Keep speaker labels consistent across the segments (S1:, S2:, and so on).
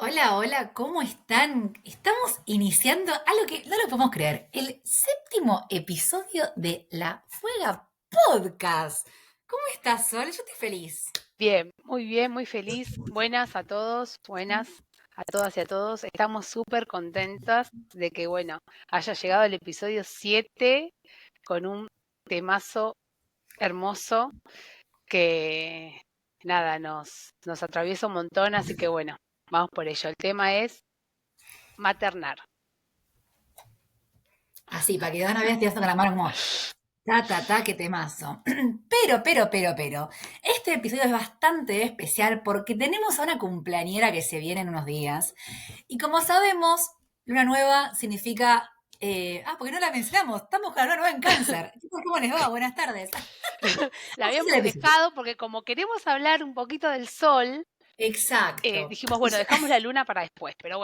S1: Hola, hola, ¿cómo están? Estamos iniciando algo que no lo podemos creer, el séptimo episodio de La Fuega Podcast. ¿Cómo estás, Sol? Yo estoy feliz.
S2: Bien, muy feliz. Buenas a todos, buenas a todas y a todos. Estamos súper contentas de que, haya llegado el episodio 7 con un temazo hermoso que, nada, nos atraviesa un montón, así que vamos por ello. El tema es maternar.
S1: Así, para que de una vez te con la mano como, qué temazo. Pero, este episodio es bastante especial porque tenemos a una cumpleañera que se viene en unos días. Y como sabemos, luna nueva significa... porque no la mencionamos, estamos con la luna nueva en cáncer. Chicos, ¿cómo les va? Buenas tardes.
S2: La
S1: Así es el
S2: habíamos
S1: episodio.
S2: dejado porque como queremos hablar un poquito del sol,
S1: Exacto.
S2: dijimos,
S1: Y
S2: dejamos la luna para después, pero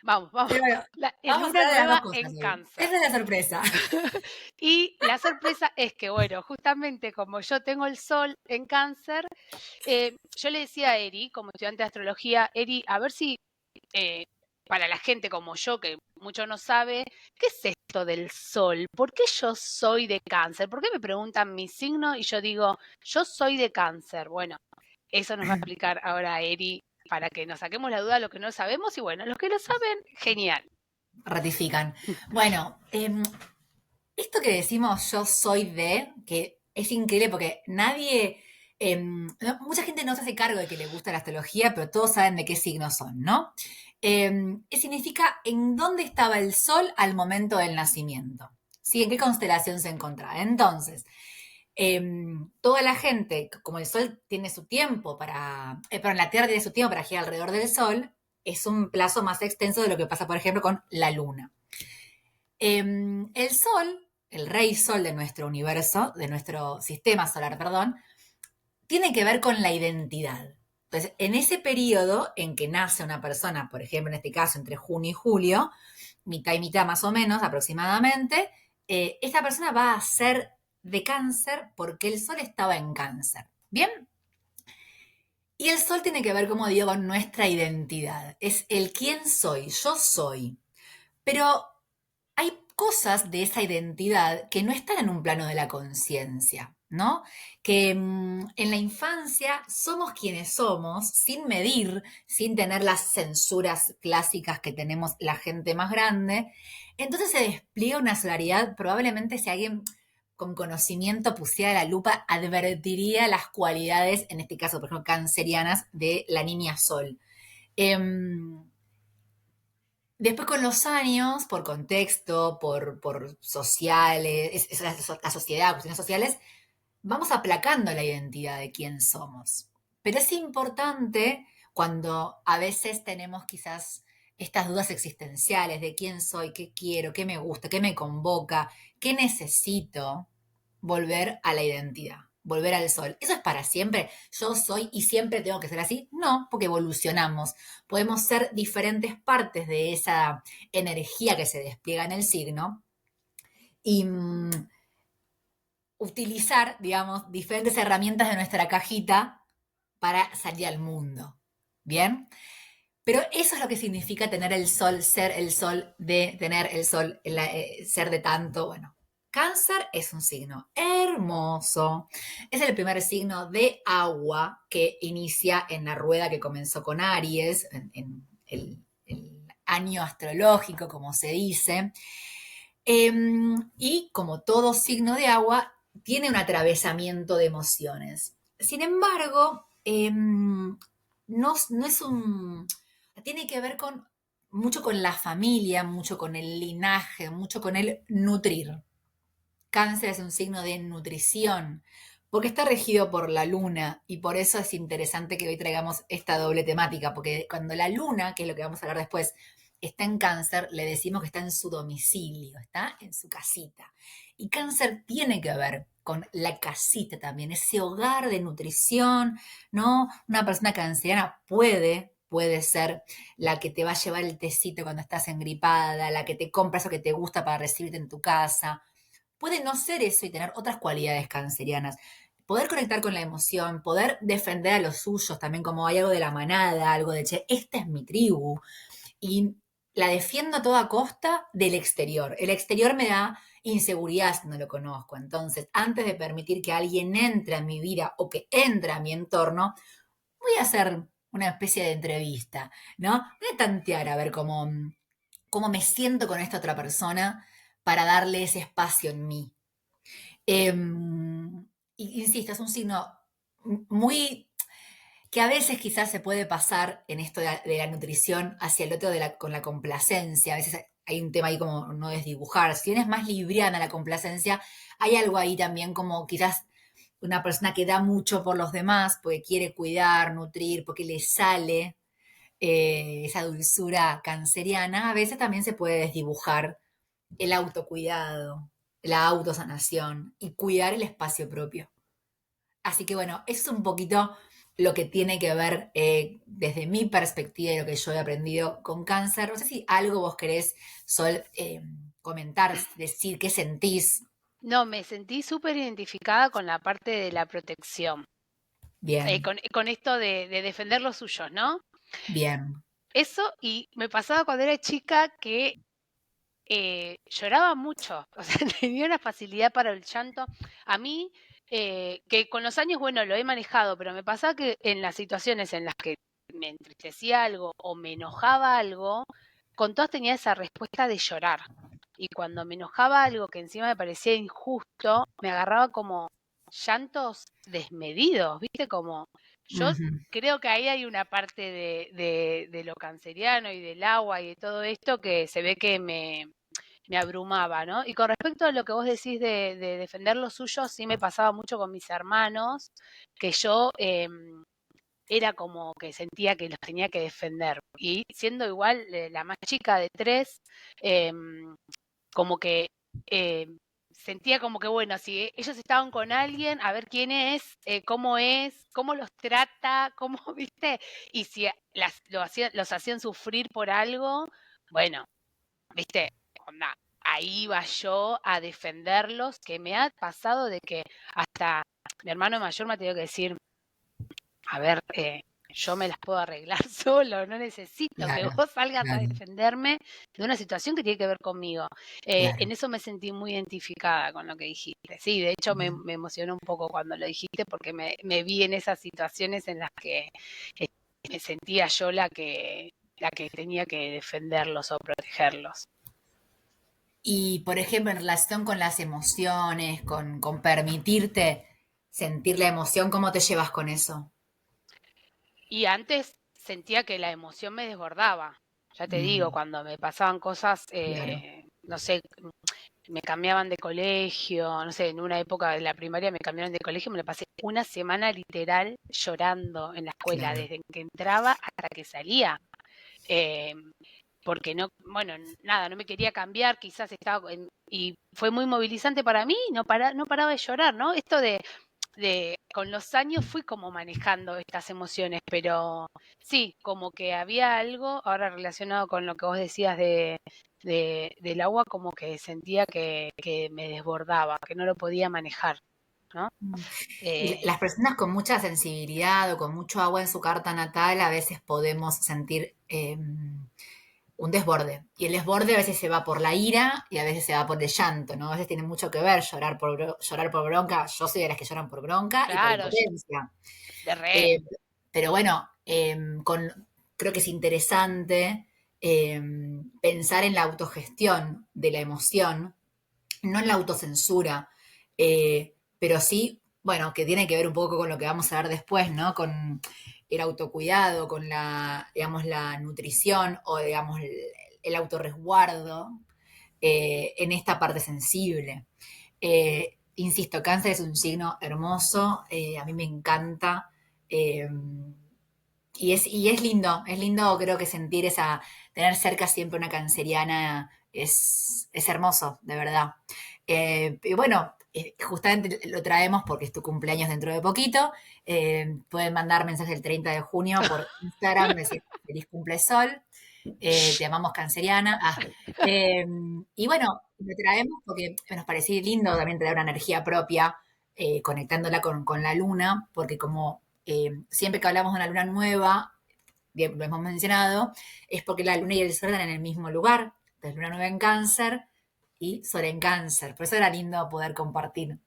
S2: vamos.
S1: pero bueno,
S2: Es
S1: vamos a
S2: luna
S1: hablar de las dos
S2: nueva
S1: cosas
S2: en
S1: hoy.
S2: cáncer.
S1: Esa es la sorpresa.
S2: Y la sorpresa es que, justamente como yo tengo el sol en cáncer, yo le decía a Eri, como estudiante de astrología, Eri, a ver si eh, para la gente como yo, que mucho no sabe, ¿qué es esto del sol? ¿Por qué yo soy de cáncer? ¿Por qué me preguntan mi signo y yo digo, yo soy de cáncer? Bueno, eso nos va a explicar ahora Eri para que nos saquemos la duda de lo que no sabemos y los que lo saben, genial.
S1: Ratifican. Bueno, esto que decimos yo soy de, que es increíble porque nadie, mucha gente no se hace cargo de que le gusta la astrología, pero todos saben de qué signos son, ¿no? Significa en dónde estaba el sol al momento del nacimiento. ¿Sí? ¿En qué constelación se encontraba? Entonces, toda la gente, como el Sol tiene su tiempo perdón, la Tierra tiene su tiempo para girar alrededor del Sol, es un plazo más extenso de lo que pasa, por ejemplo, con la Luna. El Sol, el rey Sol de nuestro universo, de nuestro sistema solar, perdón, tiene que ver con la identidad. Entonces, en ese periodo en que nace una persona, por ejemplo, en este caso entre junio y julio, mitad y mitad más o menos aproximadamente, esta persona va a ser de cáncer porque el sol estaba en cáncer. ¿Bien? Y el sol tiene que ver, como digo, con nuestra identidad. Es el quién soy, yo soy. Pero hay cosas de esa identidad que no están en un plano de la conciencia, ¿no? Que en la infancia somos quienes somos, sin medir, sin tener las censuras clásicas que tenemos la gente más grande. Entonces se despliega una solaridad, probablemente si alguien con conocimiento pusiera la lupa, advertiría las cualidades, en este caso, por ejemplo, cancerianas, de la niña Sol. Después con los años, por contexto, por sociales, la sociedad, cuestiones sociales, vamos aplacando la identidad de quién somos. Pero es importante cuando a veces tenemos quizás estas dudas existenciales de quién soy, qué quiero, qué me gusta, qué me convoca, qué necesito, volver a la identidad, volver al sol. ¿Eso es para siempre? ¿Yo soy y siempre tengo que ser así? No, porque evolucionamos. Podemos ser diferentes partes de esa energía que se despliega en el signo y utilizar, digamos, diferentes herramientas de nuestra cajita para salir al mundo. ¿Bien? Pero eso es lo que significa tener el sol, ser el sol, de tener el sol, ser de tanto. Bueno, cáncer es un signo hermoso. Es el primer signo de agua que inicia en la rueda que comenzó con Aries, en el año astrológico, como se dice. Y como todo signo de agua, tiene un atravesamiento de emociones. Sin embargo, no es un... Tiene que ver con mucho con la familia, mucho con el linaje, mucho con el nutrir. Cáncer es un signo de nutrición, porque está regido por la luna y por eso es interesante que hoy traigamos esta doble temática, porque cuando la luna, que es lo que vamos a hablar después, está en cáncer, le decimos que está en su domicilio, está en su casita. Y cáncer tiene que ver con la casita también, ese hogar de nutrición, ¿no? Una persona canceriana puede ser la que te va a llevar el tecito cuando estás engripada, la que te compra eso que te gusta para recibirte en tu casa. Puede no ser eso y tener otras cualidades cancerianas. poder conectar con la emoción, poder defender a los suyos también, como hay algo de la manada, algo de, che, esta es mi tribu, y la defiendo a toda costa del exterior. El exterior me da inseguridad si no lo conozco. Entonces, antes de permitir que alguien entre a mi vida o que entre a mi entorno, voy a hacer una especie de entrevista, ¿no? Voy a tantear a ver cómo me siento con esta otra persona para darle ese espacio en mí. Eh, Insisto, es un signo muy que a veces quizás se puede pasar en esto de la nutrición hacia el otro con la complacencia. A veces hay un tema ahí como no desdibujar. Si bien es más libriana la complacencia, hay algo ahí también como quizás una persona que da mucho por los demás porque quiere cuidar, nutrir, porque le sale esa dulzura canceriana. A veces también se puede desdibujar el autocuidado, la autosanación y cuidar el espacio propio. Así que bueno, eso es un poquito lo que tiene que ver desde mi perspectiva y lo que yo he aprendido con cáncer. No sé si algo vos querés, Sol, comentar, decir qué sentís.
S2: No, me sentí súper identificada con la parte de la protección,
S1: Bien,
S2: con esto de defender los suyos, ¿no?
S1: bien.
S2: Eso, y me pasaba cuando era chica que lloraba mucho, o sea, tenía una facilidad para el llanto. A mí, que con los años, bueno, lo he manejado, pero me pasaba que en las situaciones en las que me entristecía algo o me enojaba algo, con todas tenía esa respuesta de llorar. Y cuando me enojaba algo que encima me parecía injusto, me agarraba como llantos desmedidos, ¿viste? Como yo
S1: Ujú.
S2: creo que ahí hay una parte de lo canceriano y del agua y de todo esto que se ve que me abrumaba, ¿no? Y con respecto a lo que vos decís de defender lo suyo, sí me pasaba mucho con mis hermanos, que yo era como que sentía que los tenía que defender. Y siendo igual la más chica de tres, como que eh, sentía como que, bueno, si ellos estaban con alguien, a ver quién es, cómo los trata, cómo, viste, y si los hacían sufrir por algo, bueno, viste, onda, ahí iba yo a defenderlos, que me ha pasado de que hasta mi hermano mayor me ha tenido que decir, a ver, yo me las puedo arreglar solo, no necesito que
S1: Claro,
S2: vos salgas a
S1: claro,
S2: defenderme de una situación que tiene que ver conmigo.
S1: claro.
S2: En eso me sentí muy identificada con lo que dijiste. Sí, de hecho
S1: Bien.
S2: me emocionó un poco cuando lo dijiste porque me vi en esas situaciones en las que eh, me sentía yo la que tenía que defenderlos o protegerlos.
S1: Y, por ejemplo, en relación con las emociones, con permitirte sentir la emoción, ¿cómo te llevas con eso?
S2: Y antes sentía que la emoción me desbordaba. Ya te digo,
S1: Mm,
S2: cuando me pasaban cosas,
S1: claro,
S2: no sé, me cambiaban de colegio, no sé, en una época de la primaria me cambiaron de colegio, me la pasé una semana literal llorando en la escuela,
S1: claro.
S2: desde que entraba hasta que salía. Eh, Porque no, bueno, nada, no me quería cambiar, quizás y fue muy movilizante para mí, no paraba de llorar, ¿no? Esto con los años fui como manejando estas emociones, pero sí, como que había algo, ahora relacionado con lo que vos decías del agua, como que sentía que me desbordaba, que no lo podía manejar, ¿no?
S1: Mm. Y
S2: Eh,
S1: las personas con mucha sensibilidad o con mucho agua en su carta natal a veces podemos sentir un desborde. Y el desborde a veces se va por la ira y a veces se va por el llanto, ¿no? A veces tiene mucho que ver llorar por bronca. Yo soy de las que lloran por bronca y por
S2: claro,
S1: impotencia.
S2: de re,
S1: Eh, pero bueno, creo que es interesante eh, pensar en la autogestión de la emoción, no en la autocensura, pero sí, bueno, que tiene que ver un poco con lo que vamos a ver después, ¿no? Con el autocuidado, con la, digamos, la nutrición o, digamos, el autorresguardo en esta parte sensible. Insisto, cáncer es un signo hermoso, a mí me encanta. eh, y es lindo creo que sentir tener cerca siempre una canceriana es hermoso, de verdad. Y bueno, justamente lo traemos porque es tu cumpleaños dentro de poquito. Pueden mandar mensaje el 30 de junio por Instagram, decir feliz cumple Sol, te amamos canceriana. Y bueno, lo traemos porque nos parecía lindo también traer una energía propia conectándola con la luna, porque como siempre que hablamos de una luna nueva, bien, lo hemos mencionado, es porque la luna y el sol están en el mismo lugar. Entonces, luna nueva en Cáncer y sol en Cáncer. Por eso era lindo poder compartir.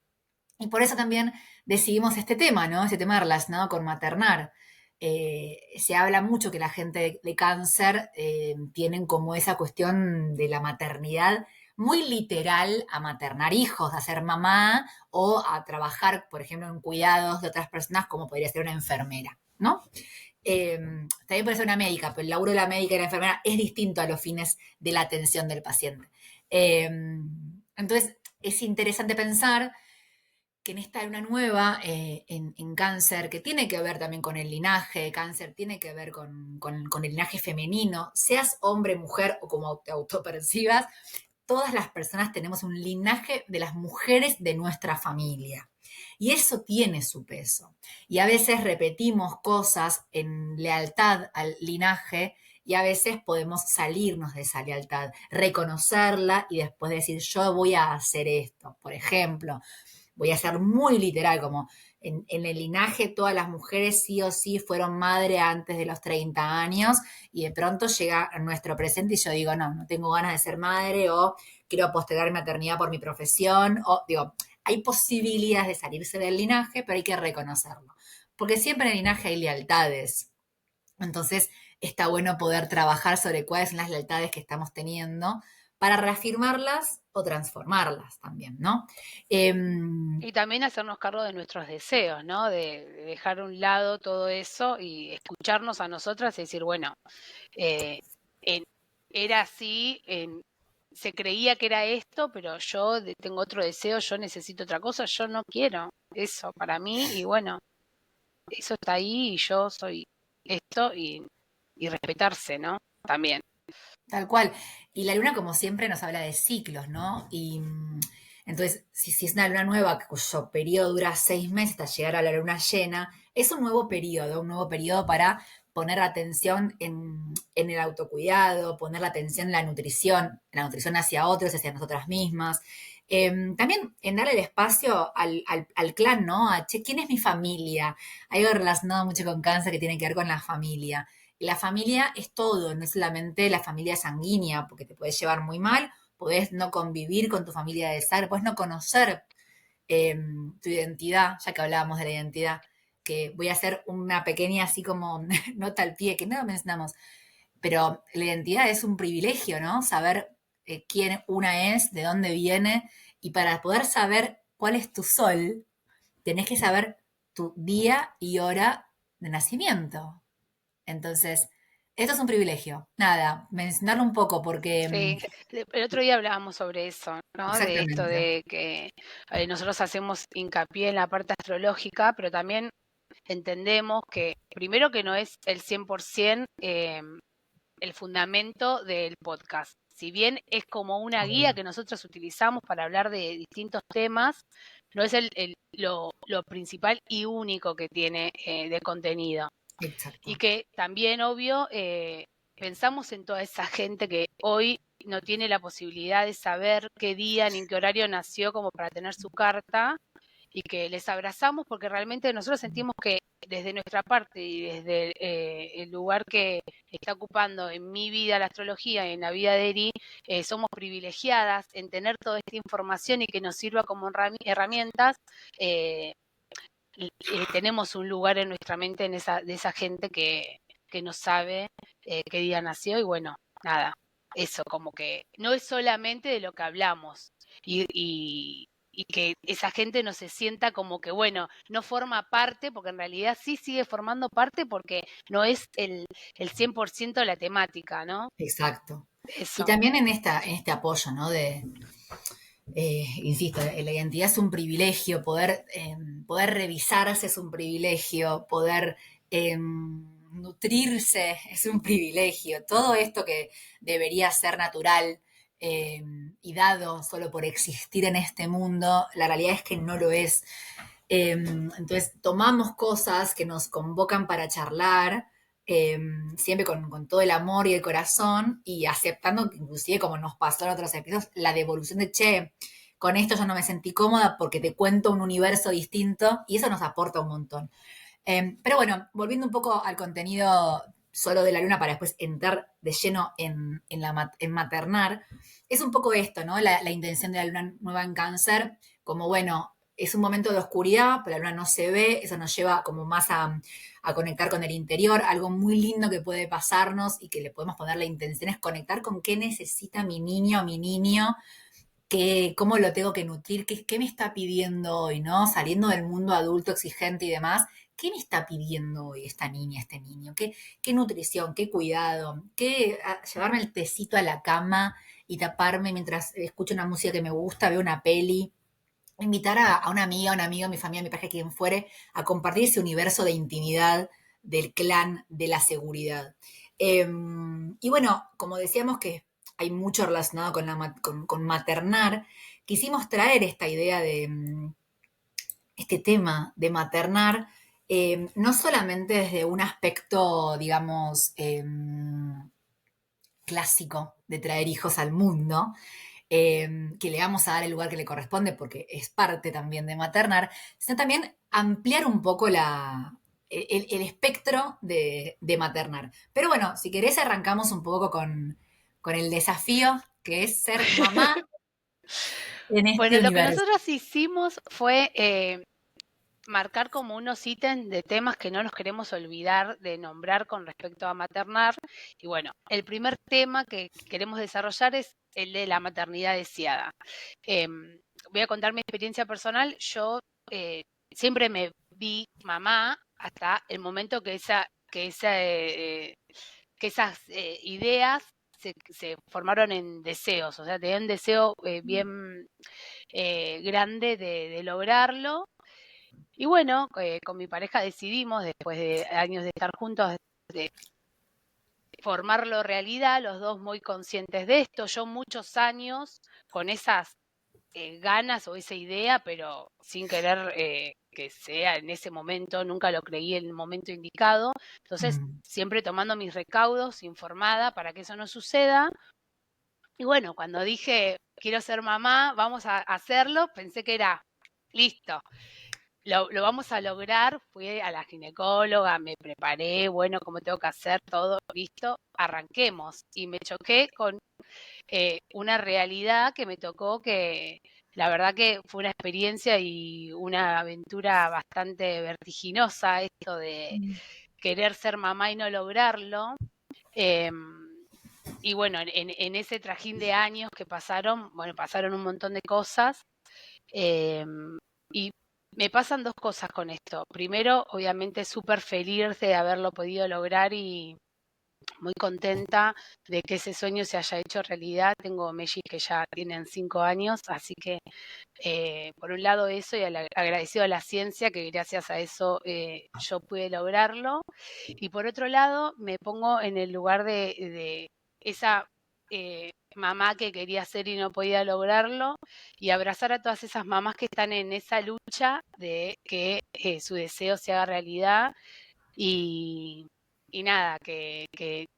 S1: Y por eso también decidimos este tema, ¿no? Este tema relacionado con maternar. Se habla mucho que la gente de cáncer tienen como esa cuestión de la maternidad muy literal a maternar hijos, a ser mamá o a trabajar, por ejemplo, en cuidados de otras personas, como podría ser una enfermera, ¿no? También puede ser una médica, pero el laburo de la médica y la enfermera es distinto a los fines de la atención del paciente. Entonces, es interesante pensar que en esta luna nueva en Cáncer, que tiene que ver también con el linaje, Cáncer tiene que ver con el linaje femenino, seas hombre, mujer o como te autopercibas, todas las personas tenemos un linaje de las mujeres de nuestra familia. Y eso tiene su peso. Y a veces repetimos cosas en lealtad al linaje y a veces podemos salirnos de esa lealtad, reconocerla y después decir, yo voy a hacer esto. Por ejemplo, voy a ser muy literal, como en el linaje todas las mujeres sí o sí fueron madre antes de los 30 años y de pronto llega a nuestro presente y yo digo, no, no tengo ganas de ser madre o quiero postergar mi maternidad por mi profesión o digo, hay posibilidades de salirse del linaje, pero hay que reconocerlo. Porque siempre en el linaje hay lealtades. Entonces, está bueno poder trabajar sobre cuáles son las lealtades que estamos teniendo para reafirmarlas o transformarlas también, ¿no?
S2: Y también hacernos cargo de nuestros deseos, ¿no? De dejar a un lado todo eso y escucharnos a nosotras y decir, bueno, eh, en- era así, se creía que era esto, pero yo tengo otro deseo, yo necesito otra cosa, yo no quiero eso para mí y bueno, eso está ahí y yo soy esto y respetarse, ¿no? También.
S1: Tal cual. Y la luna, como siempre, nos habla de ciclos, ¿no? Y entonces, si es una luna nueva cuyo periodo dura 6 meses hasta llegar a la luna llena, es un nuevo periodo para poner atención en el autocuidado, poner la atención en la nutrición hacia otros, hacia nosotras mismas. También en darle el espacio al clan, ¿no? A, che, ¿quién es mi familia? Hay algo relacionado mucho con cáncer que tiene que ver con la familia. La familia es todo, no es solamente la familia sanguínea, porque te puedes llevar muy mal, podés no convivir con tu familia de sangre, podés no conocer tu identidad, ya que hablábamos de la identidad, que voy a hacer una pequeña así como nota al pie, que no mencionamos, pero la identidad es un privilegio, ¿no? Saber quién una es, de dónde viene, y para poder saber cuál es tu sol, tenés que saber tu día y hora de nacimiento. Entonces, esto es un privilegio. Nada, mencionarlo un poco porque
S2: Sí, el otro día hablábamos sobre eso, ¿no? De esto
S1: exactamente.
S2: de que nosotros hacemos hincapié en la parte astrológica, pero también entendemos que primero que no es el 100% el fundamento del podcast. Si bien es como una guía que nosotros utilizamos para hablar de distintos temas, no es lo principal y único que tiene de contenido. Y
S1: Exacto.
S2: que también, obvio, pensamos en toda esa gente que hoy no tiene la posibilidad de saber qué día ni en qué horario nació como para tener su carta y que les abrazamos porque realmente nosotros sentimos que desde nuestra parte y desde el lugar que está ocupando en mi vida la astrología y en la vida de Eri, somos privilegiadas en tener toda esta información y que nos sirva como herramientas. eh, Tenemos un lugar en nuestra mente de esa gente que no sabe qué día nació y bueno, nada, eso como que no es solamente de lo que hablamos y que esa gente no se sienta como que, bueno, no forma parte, porque en realidad sí sigue formando parte porque no es el 100% de la temática, ¿no?
S1: Exacto. Y
S2: Eso.
S1: también en este apoyo, ¿no? Insisto, la identidad es un privilegio, poder revisarse es un privilegio, poder nutrirse es un privilegio. Todo esto que debería ser natural eh, y dado solo por existir en este mundo, la realidad es que no lo es. Entonces tomamos cosas que nos convocan para charlar, siempre con todo el amor y el corazón y aceptando, inclusive como nos pasó en otros episodios, la devolución de, che, con esto yo no me sentí cómoda porque te cuento un universo distinto y eso nos aporta un montón. Pero bueno, volviendo un poco al contenido solo de la luna para después entrar de lleno en maternar, es un poco esto, ¿no? La intención de la luna nueva en cáncer, como bueno, es un momento de oscuridad, pero la luna no se ve, eso nos lleva como más a conectar con el interior, algo muy lindo que puede pasarnos y que le podemos poner la intención es conectar con qué necesita mi niño o mi niño, cómo lo tengo que nutrir, qué me está pidiendo hoy, ¿no? Saliendo del mundo adulto exigente y demás, ¿qué me está pidiendo hoy esta niña, este niño? ¿Qué nutrición, qué cuidado? Llevarme el tecito a la cama y taparme mientras escucho una música que me gusta, veo una peli? Invitar a una amiga, a un amigo, a mi familia, a mi pareja, quien fuere, a compartir ese universo de intimidad del clan de la seguridad. Y bueno, como decíamos que hay mucho relacionado con maternar, quisimos traer esta idea de este tema de maternar, no solamente desde un aspecto, digamos, clásico de traer hijos al mundo, que le vamos a dar el lugar que le corresponde porque es parte también de maternar, sino también ampliar un poco el espectro de maternar. Pero bueno, si querés arrancamos un poco con el desafío que es ser mamá en este
S2: Bueno, lo que
S1: universo.
S2: nosotros hicimos fue marcar como unos ítems de temas que no nos queremos olvidar de nombrar con respecto a maternar. Y bueno, el primer tema que queremos desarrollar es el de la maternidad deseada. Voy a contar mi experiencia personal. Yo siempre me vi mamá hasta el momento que esas ideas se formaron en deseos, o sea, tenía un deseo bien grande de lograrlo. Y bueno, con mi pareja decidimos, después de años de estar juntos, de formarlo realidad, los dos muy conscientes de esto. Yo muchos años con esas ganas o esa idea, pero sin querer que sea en ese momento, nunca lo creí en el momento indicado. Entonces,
S1: Mm.
S2: siempre tomando mis recaudos, informada para que eso no suceda. Y bueno, cuando dije, quiero ser mamá, vamos a hacerlo, pensé que era listo. Lo vamos a lograr, fui a la ginecóloga, me preparé, bueno, cómo tengo que hacer todo, listo, arranquemos. Y me choqué con una realidad que me tocó que la verdad que fue una experiencia y una aventura bastante vertiginosa, esto de querer ser mamá y no lograrlo. Y bueno, en ese trajín de años que pasaron, bueno, pasaron un montón de cosas. Y me pasan dos cosas con esto. Primero, obviamente, súper feliz de haberlo podido lograr y muy contenta de que ese sueño se haya hecho realidad. Tengo mellizos que ya tienen 5 años, así que por un lado eso y agradecido a la ciencia que gracias a eso yo pude lograrlo. Y por otro lado, me pongo en el lugar de esa mamá que quería ser y no podía lograrlo y abrazar a todas esas mamás que están en esa lucha de que su deseo se haga realidad y, y nada, que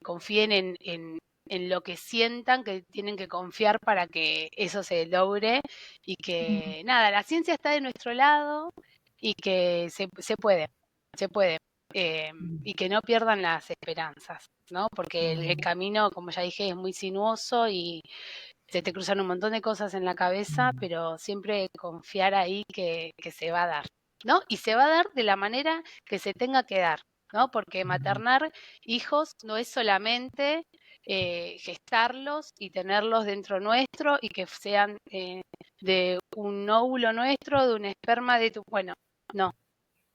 S2: confíen en lo que sientan, que tienen que confiar para que eso se logre y que nada, la ciencia está de nuestro lado y que se puede, se puede. Y que no pierdan las esperanzas, ¿no? Porque el camino, como ya dije, es muy sinuoso y se te cruzan un montón de cosas en la cabeza, pero siempre confiar ahí que se va a dar, ¿no? Y se va a dar de la manera que se tenga que dar, ¿no? Porque maternar hijos no es solamente gestarlos y tenerlos dentro nuestro y que sean de un óvulo nuestro, de un esperma de tu... Bueno, no.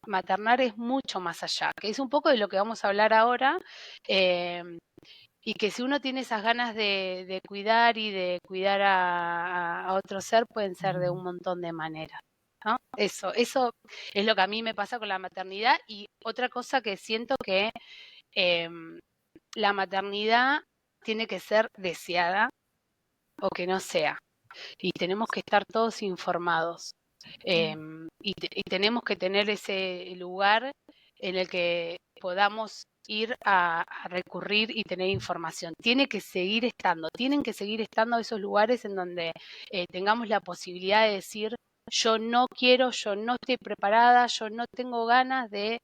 S2: Maternar es mucho más allá, que es un poco de lo que vamos a hablar ahora. eh, y que si uno tiene esas ganas de cuidar y de cuidar a otro ser, pueden ser de un montón de maneras, ¿no? Eso es lo que a mí me pasa con la maternidad. Y otra cosa que siento que la maternidad tiene que ser deseada o que no sea. Y tenemos que estar todos informados. Y tenemos que tener ese lugar en el que podamos ir a recurrir y tener información. Tienen que seguir estando esos lugares en donde tengamos la posibilidad de decir, yo no quiero, yo no estoy preparada, yo no tengo ganas de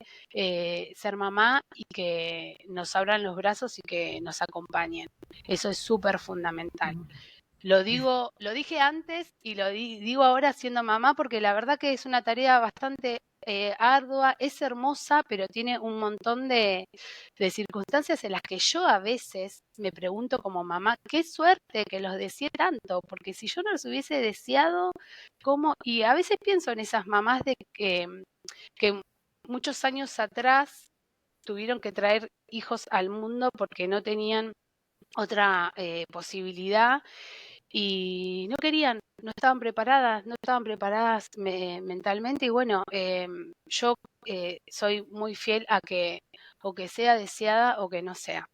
S2: ser mamá, y que nos abran los brazos y que nos acompañen. Eso es súper fundamental. Lo dije antes y digo ahora siendo mamá, porque la verdad que es una tarea bastante ardua, es hermosa, pero tiene un montón de circunstancias en las que yo a veces me pregunto como mamá, qué suerte que los deseé tanto, porque si yo no los hubiese deseado, ¿cómo? Y a veces pienso en esas mamás que muchos años atrás tuvieron que traer hijos al mundo porque no tenían otra posibilidad, y no querían, no estaban preparadas mentalmente, y bueno, yo soy muy fiel a que o que sea deseada o que no sea.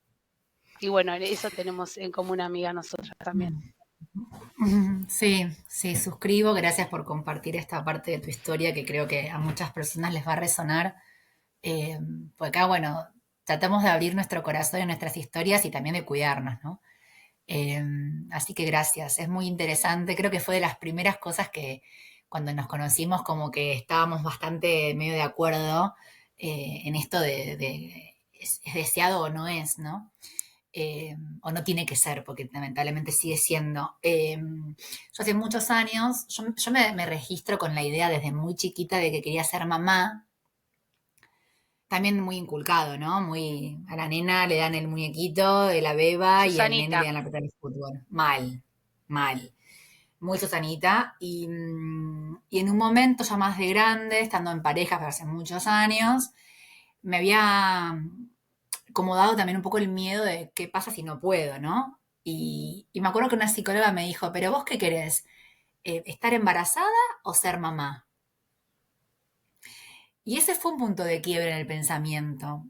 S2: Y bueno, eso tenemos en común, amiga, nosotras también.
S1: Sí, sí, suscribo. Gracias por compartir esta parte de tu historia que creo que a muchas personas les va a resonar. Eh, porque acá, bueno, tratamos de abrir nuestro corazón en nuestras historias y también de cuidarnos, ¿no? Eh, Así que gracias, es muy interesante. Creo que fue de las primeras cosas que cuando nos conocimos como que estábamos bastante medio de acuerdo en esto de es deseado o no es, ¿no? O no tiene que ser, porque lamentablemente sigue siendo. Yo hace muchos años, yo me registro con la idea desde muy chiquita de que quería ser mamá, también muy inculcado, ¿no? Muy, a la nena le dan el muñequito de la beba y al nene
S2: Susanita,
S1: le dan la pelota de fútbol. Mal, mal. Muy Susanita. Y en un momento ya más de grande, estando en pareja pero hace muchos años, me había como dado también un poco el miedo de qué pasa si no puedo, ¿no? Y me acuerdo que una psicóloga me dijo, pero vos qué querés, ¿estar embarazada o ser mamá? Y ese fue un punto de quiebre en el pensamiento,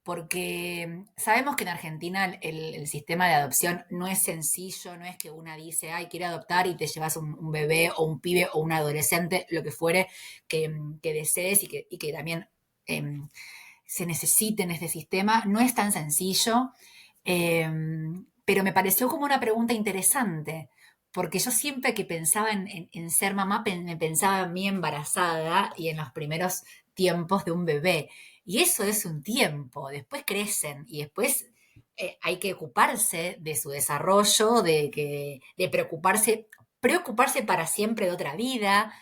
S1: porque sabemos que en Argentina el sistema de adopción no es sencillo, no es que una dice, ay, quiere adoptar y te llevas un bebé o un pibe o un adolescente, lo que fuere que desees y que también em, se necesite en este sistema. No es tan sencillo, pero me pareció como una pregunta interesante, porque yo siempre que pensaba en ser mamá, me pensaba a mí embarazada y en los primeros tiempos de un bebé. Y eso es un tiempo, después crecen y después hay que ocuparse de su desarrollo, de preocuparse para siempre de otra vida.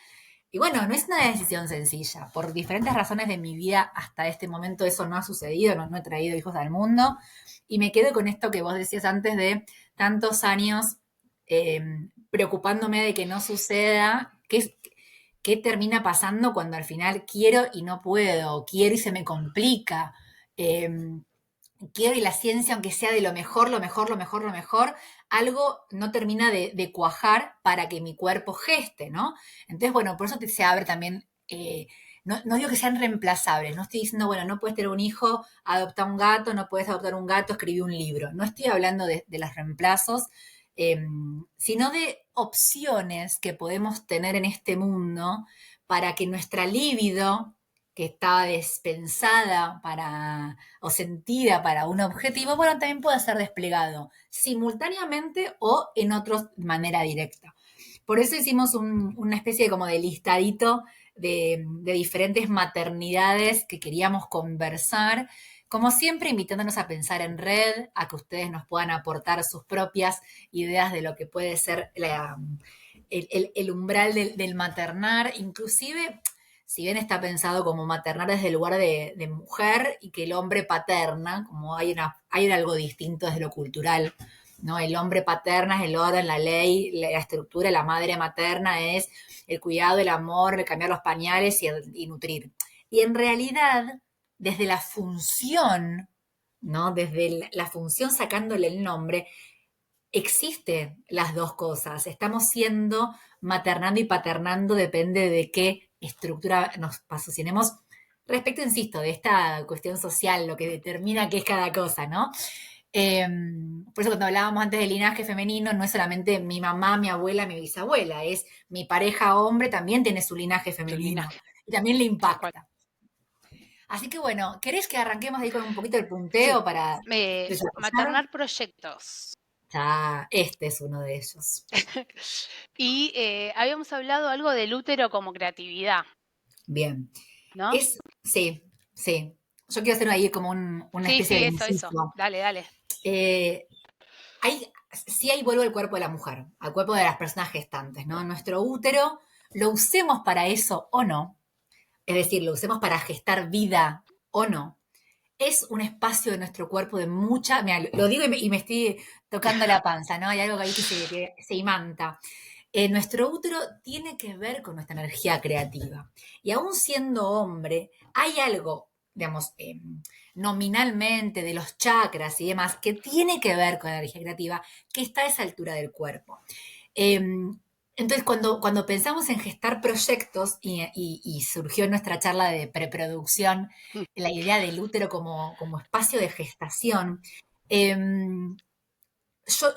S1: Y bueno, no es una decisión sencilla. Por diferentes razones de mi vida hasta este momento eso no ha sucedido, no he traído hijos al mundo. Y me quedo con esto que vos decías antes de tantos años eh, preocupándome de que no suceda. ¿Qué termina pasando cuando al final quiero y no puedo? Quiero y se me complica. Quiero y la ciencia, aunque sea de lo mejor, lo mejor, lo mejor, lo mejor, algo no termina de cuajar para que mi cuerpo geste, ¿no? Entonces, bueno, por eso se abre también, no digo que sean reemplazables, no estoy diciendo, bueno, no puedes tener un hijo, adopta un gato, no puedes adoptar un gato, escribí un libro. No estoy hablando de los reemplazos, eh, sino de opciones que podemos tener en este mundo para que nuestra libido, que está despensada para o sentida para un objetivo, bueno, también puede ser desplegado simultáneamente o en otra manera directa. Por eso hicimos una especie de como de listadito de diferentes maternidades que queríamos conversar, como siempre invitándonos a pensar en red, a que ustedes nos puedan aportar sus propias ideas de lo que puede ser el umbral del maternar, inclusive si bien está pensado como maternar desde el lugar de mujer y que el hombre paterna, como hay algo distinto desde lo cultural, ¿no? El hombre paterna es el orden, la ley, la estructura, la madre materna es el cuidado, el amor, el cambiar los pañales y nutrir. Y en realidad, desde la función, ¿no? Desde la función sacándole el nombre, existen las dos cosas. Estamos siendo maternando y paternando, depende de qué estructura nos posicionemos respecto, insisto, de esta cuestión social, lo que determina qué es cada cosa, ¿no? Eh, por eso cuando hablábamos antes del linaje femenino, no es solamente mi mamá, mi abuela, mi bisabuela, es mi pareja hombre también tiene su linaje
S2: tu
S1: femenino
S2: linaje,
S1: y también le
S2: tal cual.
S1: impacta. Así que bueno, ¿querés que arranquemos ahí con un poquito el
S2: Sí.
S1: punteo para desarrollar?
S2: Maternar proyectos.
S1: Ya, este es uno de ellos.
S2: Y habíamos hablado algo del útero como creatividad,
S1: Bien.
S2: ¿no?
S1: Sí, sí. Yo quiero hacer ahí como una
S2: Sí,
S1: especie
S2: sí,
S1: de
S2: eso.
S1: inciso.
S2: Dale, dale.
S1: Eh, sí, ahí vuelvo al cuerpo de la mujer, al cuerpo de las personas gestantes, ¿no? Nuestro útero, lo usemos para eso o no, es decir, lo usemos para gestar vida o no, es un espacio de nuestro cuerpo de mucha, mira, lo digo y me estoy tocando la panza, ¿no? Hay algo ahí que se imanta. Nuestro útero tiene que ver con nuestra energía creativa. Y aún siendo hombre, hay algo, digamos, nominalmente de los chakras y demás, que tiene que ver con la energía creativa, que está a esa altura del cuerpo. Eh, entonces, cuando pensamos en gestar proyectos y surgió en nuestra charla de preproducción la idea del útero como espacio de gestación, eh, yo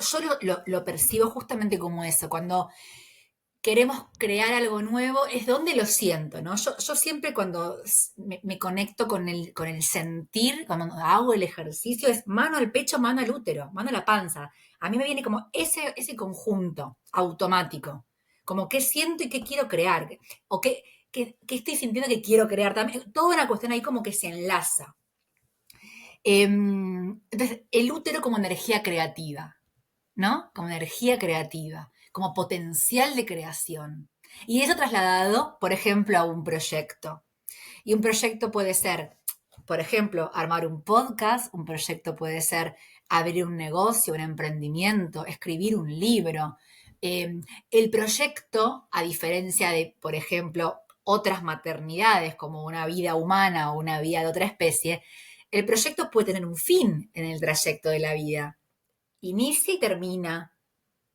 S1: lo percibo justamente como eso. Cuando queremos crear algo nuevo, es donde lo siento, ¿no? Yo siempre cuando me conecto con el sentir, cuando hago el ejercicio, es mano al pecho, mano al útero, mano a la panza. A mí me viene como ese conjunto automático, como qué siento y qué quiero crear, o qué estoy sintiendo que quiero crear también. Toda una cuestión ahí como que se enlaza. Entonces, el útero como energía creativa, ¿no? Como energía creativa, como potencial de creación. Y eso trasladado, por ejemplo, a un proyecto. Y un proyecto puede ser, por ejemplo, armar un podcast, un proyecto puede ser abrir un negocio, un emprendimiento, escribir un libro. El proyecto, a diferencia de, por ejemplo, otras maternidades como una vida humana o una vida de otra especie, el proyecto puede tener un fin en el trayecto de la vida. Inicia y termina.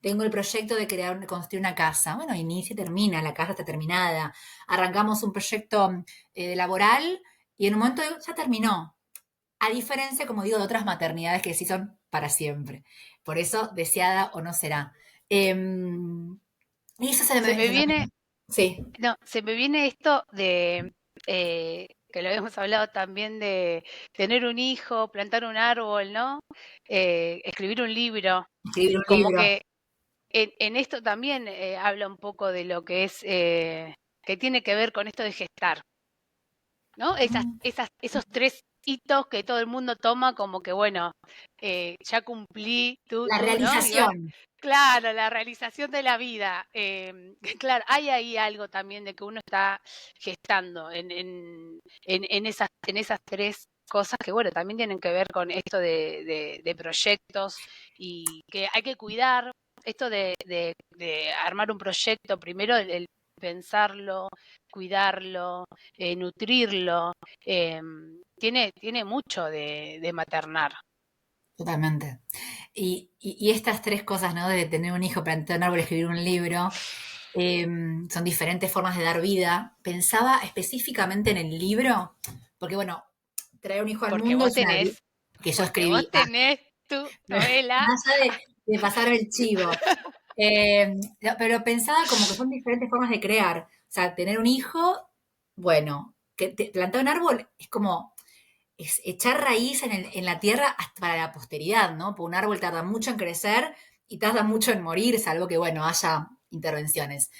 S1: Tengo el proyecto de construir una casa. Bueno, inicia y termina, la casa está terminada. Arrancamos un proyecto laboral y en un momento ya terminó. A diferencia, como digo, de otras maternidades que sí son para siempre. Por eso, deseada o no será. Y eso
S2: Se me viene,
S1: sí,
S2: no, se me viene esto de que lo habíamos hablado también de tener un hijo, plantar un árbol, ¿no? Escribir un libro.
S1: escribir un
S2: Como
S1: libro.
S2: que en esto también habla un poco de lo que es, que tiene que ver con esto de gestar, ¿no? Esos tres hitos que todo el mundo toma como que, bueno, ya cumplí
S1: La
S2: tú, ¿no? Y vas,
S1: realización,
S2: claro, la realización de la vida. Claro, hay ahí algo también de que uno está gestando en esas tres cosas que, bueno, también tienen que ver con esto de proyectos y que hay que cuidar. Esto de armar un proyecto, primero el pensarlo, cuidarlo, nutrirlo, tiene mucho de maternar.
S1: totalmente. Y estas tres cosas, ¿no? De tener un hijo, plantar un árbol, escribir un libro, son diferentes formas de dar vida. Pensaba específicamente en el libro, porque bueno, traer un hijo al
S2: Porque
S1: mundo
S2: vos
S1: es una
S2: tenés,
S1: que yo
S2: porque vos
S1: escribí.
S2: tenés tu novela.
S1: Más allá de pasar el chivo. No, pero pensaba como que son diferentes formas de crear. O sea, tener un hijo, bueno, plantar un árbol es como es echar raíz en la tierra hasta para la posteridad, ¿no? Porque un árbol tarda mucho en crecer y tarda mucho en morir, salvo que, bueno, haya intervenciones.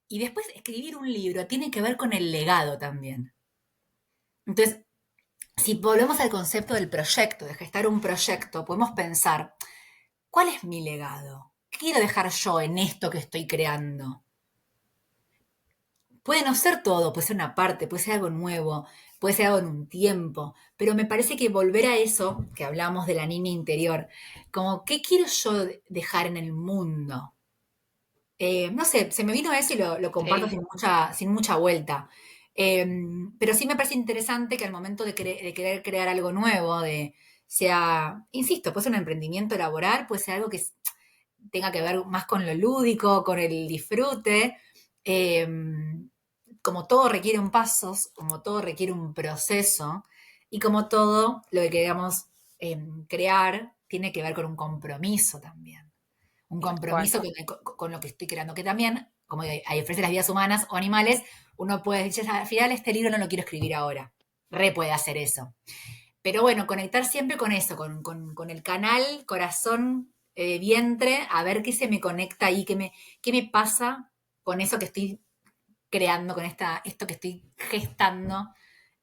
S1: Y después escribir un libro tiene que ver con el legado también. Entonces, si volvemos al concepto del proyecto, de gestar un proyecto, podemos pensar, ¿cuál es mi legado? ¿Qué quiero dejar yo en esto que estoy creando? Puede no ser todo, puede ser una parte, puede ser algo nuevo, puede ser algo en un tiempo, pero me parece que volver a eso, que hablamos de la niña interior, como, ¿qué quiero yo dejar en el mundo? No sé, se me vino eso y lo comparto
S2: Sí,
S1: sin mucha vuelta. Eh, pero sí me parece interesante que al momento de querer crear algo nuevo, sea, insisto, puede ser un emprendimiento laboral, puede ser algo que tenga que ver más con lo lúdico, con el disfrute. eh, Como todo requiere un paso, como todo requiere un proceso, y como todo lo que queramos crear tiene que ver con un compromiso también. Un
S2: tal cual.
S1: compromiso con lo que estoy creando, que también, como a diferencia de las vidas humanas o animales, uno puede decir, al final este libro no lo quiero escribir ahora. re puede hacer eso. Pero bueno, conectar siempre con eso, con el canal, corazón, vientre, a ver qué se me conecta ahí, qué me pasa con eso que estoy creando, con esto que estoy gestando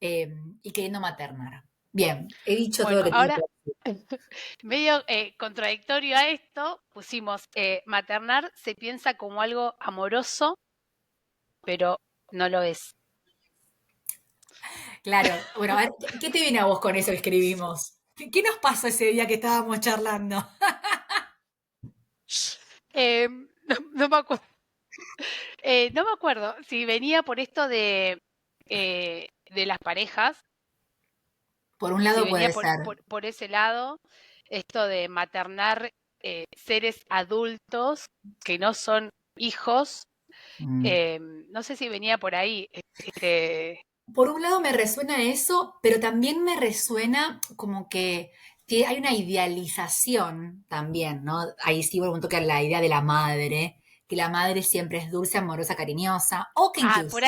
S1: y queriendo maternar. Bien, he dicho todo lo
S2: Bueno,
S1: que tenía que
S2: ahora
S1: decir.
S2: medio contradictorio a esto, pusimos maternar se piensa como algo amoroso, pero no lo es.
S1: Claro, bueno, a ver, ¿qué te viene a vos con eso que escribimos? ¿Qué nos pasó ese día que estábamos charlando?
S2: No me acuerdo, no me acuerdo si venía por esto de las parejas,
S1: Por un
S2: si
S1: lado
S2: venía
S1: puede ser.
S2: por ese lado, esto de maternar seres adultos que no son hijos,
S1: Mm.
S2: no sé si venía por ahí. Este,
S1: Por un lado me resuena eso, pero también me resuena como que hay una idealización también, ¿no? Ahí sí vuelvo un toque a la idea de la madre, que la madre siempre es dulce, amorosa, cariñosa, o que inclusive
S2: por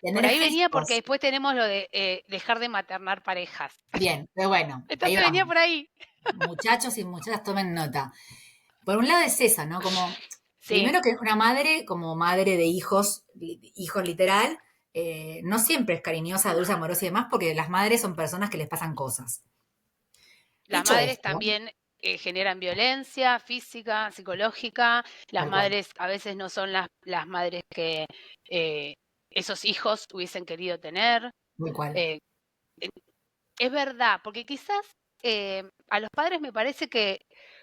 S1: tener
S2: ahí venía porque
S1: gestos,
S2: después tenemos lo de dejar de maternar parejas.
S1: bien, pero bueno, ahí
S2: Entonces venía
S1: vamos.
S2: por ahí.
S1: Muchachos y muchachas tomen nota. Por un lado es esa, ¿no? Como,
S2: Sí,
S1: primero que una madre, como madre de hijos, hijos literal, no siempre es cariñosa, dulce, amorosa y demás, porque las madres son personas que les pasan cosas.
S2: las
S1: Dicho
S2: madres
S1: esto,
S2: también generan violencia física, psicológica. Las
S1: tal cual,
S2: madres a veces no son las madres que eh, esos hijos hubiesen querido tener.
S1: tal cual.
S2: Eh, es verdad, porque quizás a los padres me parece que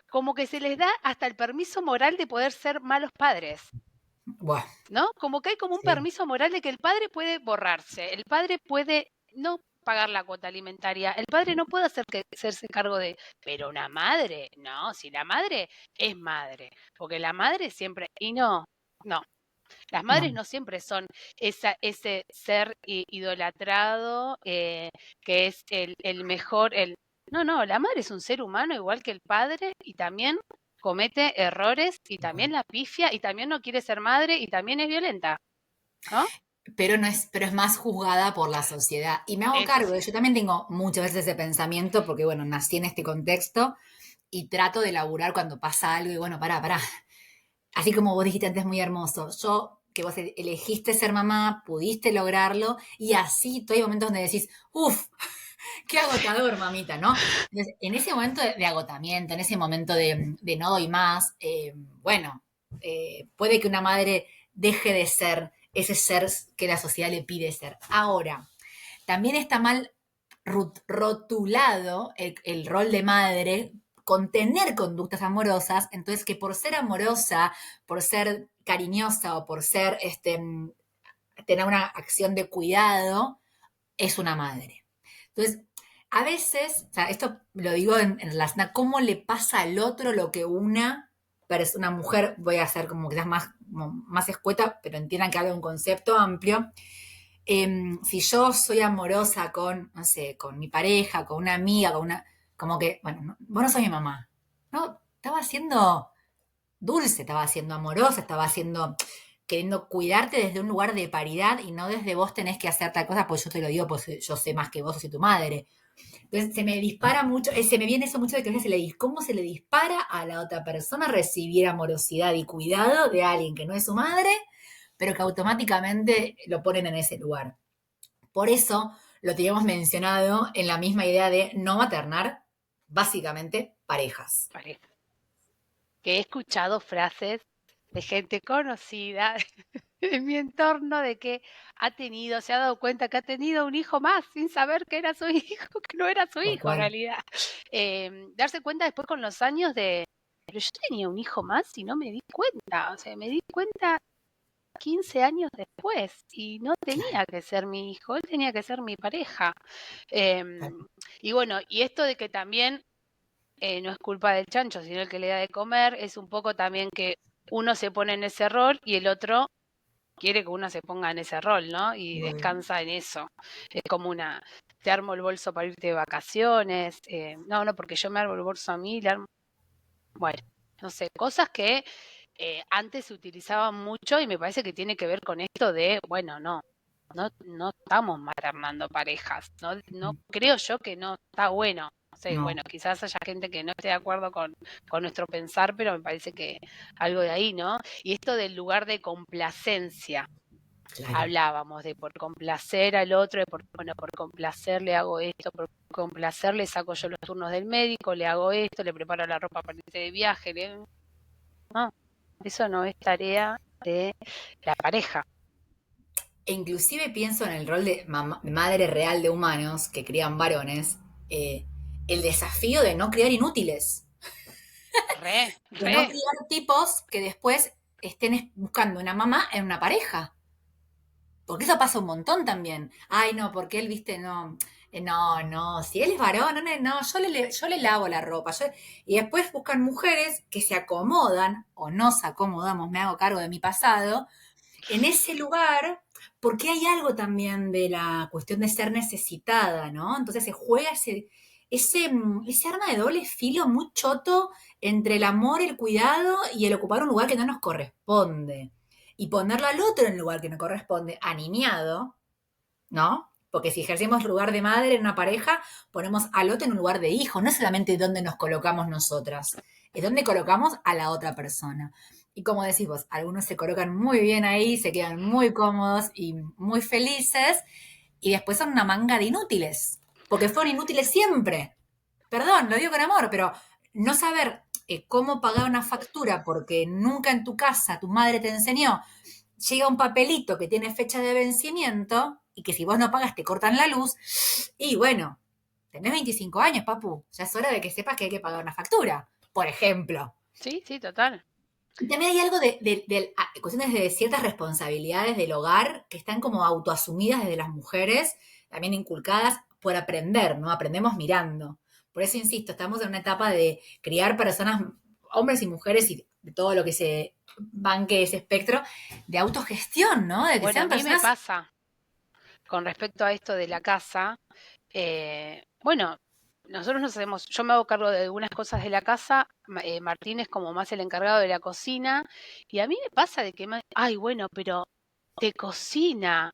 S2: como que se les da hasta el permiso moral de poder ser malos padres.
S1: Bueno,
S2: ¿No? Como que hay como un
S1: sí,
S2: permiso moral de que el padre puede borrarse, el padre puede no pagar la cuota alimentaria, el padre no puede hacerse cargo de, pero una madre, no, si la madre es madre, porque la madre siempre, y no, no, las madres
S1: no.
S2: no siempre son ese ser idolatrado, que es el mejor, no, no, la madre es un ser humano igual que el padre y también comete errores y
S1: Tal cual.
S2: también la pifia y también no quiere ser madre y también es violenta, ¿no?
S1: Pero no es, pero es más juzgada por la sociedad. Y me hago
S2: Eso
S1: cargo,
S2: sí.
S1: yo también tengo muchas veces ese pensamiento, porque bueno, nací en este contexto y trato de laburar cuando pasa algo y bueno, pará. Así como vos dijiste antes, muy hermoso. Yo, que vos elegiste ser mamá, pudiste lograrlo, y así todo hay momentos donde decís, uff, qué agotador, mamita, ¿no? Entonces, en ese momento de agotamiento, en ese momento de no doy más, bueno, puede que una madre deje de ser ese ser que la sociedad le pide ser. Ahora, también está mal rotulado el rol de madre con tener conductas amorosas, entonces que por ser amorosa, por ser cariñosa o por ser tener una acción de cuidado, es una madre. Entonces, a veces, o sea, esto lo digo en relación a cómo le pasa al otro lo que una mujer, voy a hacer quizás como más escueta, pero entiendan que hablo de un concepto amplio. Si yo soy amorosa con, no sé, con mi pareja, con una amiga, como que, bueno, vos no sos mi mamá. No, estaba siendo dulce, estaba siendo amorosa, estaba siendo, queriendo cuidarte desde un lugar de paridad y no desde vos tenés que hacer tal cosa, pues yo te lo digo, pues yo sé más que vos, soy tu madre. Entonces se me dispara mucho, se me viene eso mucho de que a veces cómo se le dispara a la otra persona recibir amorosidad y cuidado de alguien que no es su madre, pero que automáticamente lo ponen en ese lugar. Por eso lo teníamos mencionado en la misma idea de no maternar, básicamente parejas.
S2: Pareja. Que he escuchado frases de gente conocida en mi entorno de que se ha dado cuenta que ha tenido un hijo más sin saber que era su hijo, que no era su
S1: Tal
S2: hijo en
S1: cual.
S2: realidad. Darse cuenta después con los años de, pero yo tenía un hijo más y no me di cuenta, o sea, me di cuenta 15 años después y no
S1: Claro.
S2: tenía que ser mi hijo, él tenía que ser mi pareja.
S1: Tal
S2: Y bueno, y esto de que también no es culpa del chancho, sino el que le da de comer, es un poco también que uno se pone en ese rol y el otro quiere que uno se ponga en ese rol, ¿no? Y
S1: cual.
S2: descansa en eso. Es como te armo el bolso para irte de vacaciones, no, no, porque yo me armo el bolso a mí, bueno, no sé, cosas que antes se utilizaban mucho y me parece que tiene que ver con esto de, bueno, no. no estamos mal armando parejas, no creo yo que no está bueno. No sé, bueno,
S1: No,
S2: quizás haya gente que no esté de acuerdo con nuestro pensar, pero me parece que algo de ahí, ¿no? Y esto del lugar de complacencia,
S1: claro.
S2: hablábamos de por complacer al otro, de bueno, por complacer le hago esto, por complacer le saco yo los turnos del médico, le hago esto, le preparo la ropa para irse de viaje, no, eso no es tarea de la pareja.
S1: E inclusive pienso en el rol de madre real de humanos que crían varones, eh, el desafío de no criar inútiles,
S2: Re,
S1: de no
S2: re.
S1: criar tipos que después estén buscando una mamá en una pareja. Porque eso pasa un montón también. Ay, no, porque él, viste, no, no, si él es varón, no, no, yo le lavo la ropa. Y después buscan mujeres que se acomodan, o nos acomodamos, me hago cargo de mi pasado, en ese lugar, porque hay algo también de la cuestión de ser necesitada, ¿no? Entonces se juega ese arma de doble filo muy choto entre el amor, el cuidado y el ocupar un lugar que no nos corresponde. Y ponerlo al otro en el lugar que nos corresponde, aniñado, ¿no? Porque si ejercemos lugar de madre en una pareja, ponemos al otro en un lugar de hijo, no es solamente donde nos colocamos nosotras, es donde colocamos a la otra persona. Y como decís vos, algunos se colocan muy bien ahí, se quedan muy cómodos y muy felices, y después son una manga de inútiles, porque fueron inútiles siempre. Perdón, lo digo con amor, pero no saber cómo pagar una factura porque nunca en tu casa tu madre te enseñó, llega un papelito que tiene fecha de vencimiento y que si vos no pagas te cortan la luz, y bueno, tenés 25 años, papu, ya es hora de que sepas que hay que pagar una factura, por ejemplo.
S2: Sí, sí, total.
S1: Y también hay algo de cuestiones de ciertas responsabilidades del hogar que están como autoasumidas desde las mujeres, también inculcadas por aprender, ¿no? Aprendemos mirando. Por eso insisto, estamos en una etapa de criar personas, hombres y mujeres y de todo lo que se banque ese espectro de autogestión, ¿no? De que
S2: Bueno, a
S1: sean
S2: mí me
S1: personas.
S2: pasa con respecto a esto de la casa. Bueno, nosotros nos hacemos, yo me hago cargo de algunas cosas de la casa, Martín es como más el encargado de la cocina, y a mí me pasa de que, ay, bueno, pero te cocina.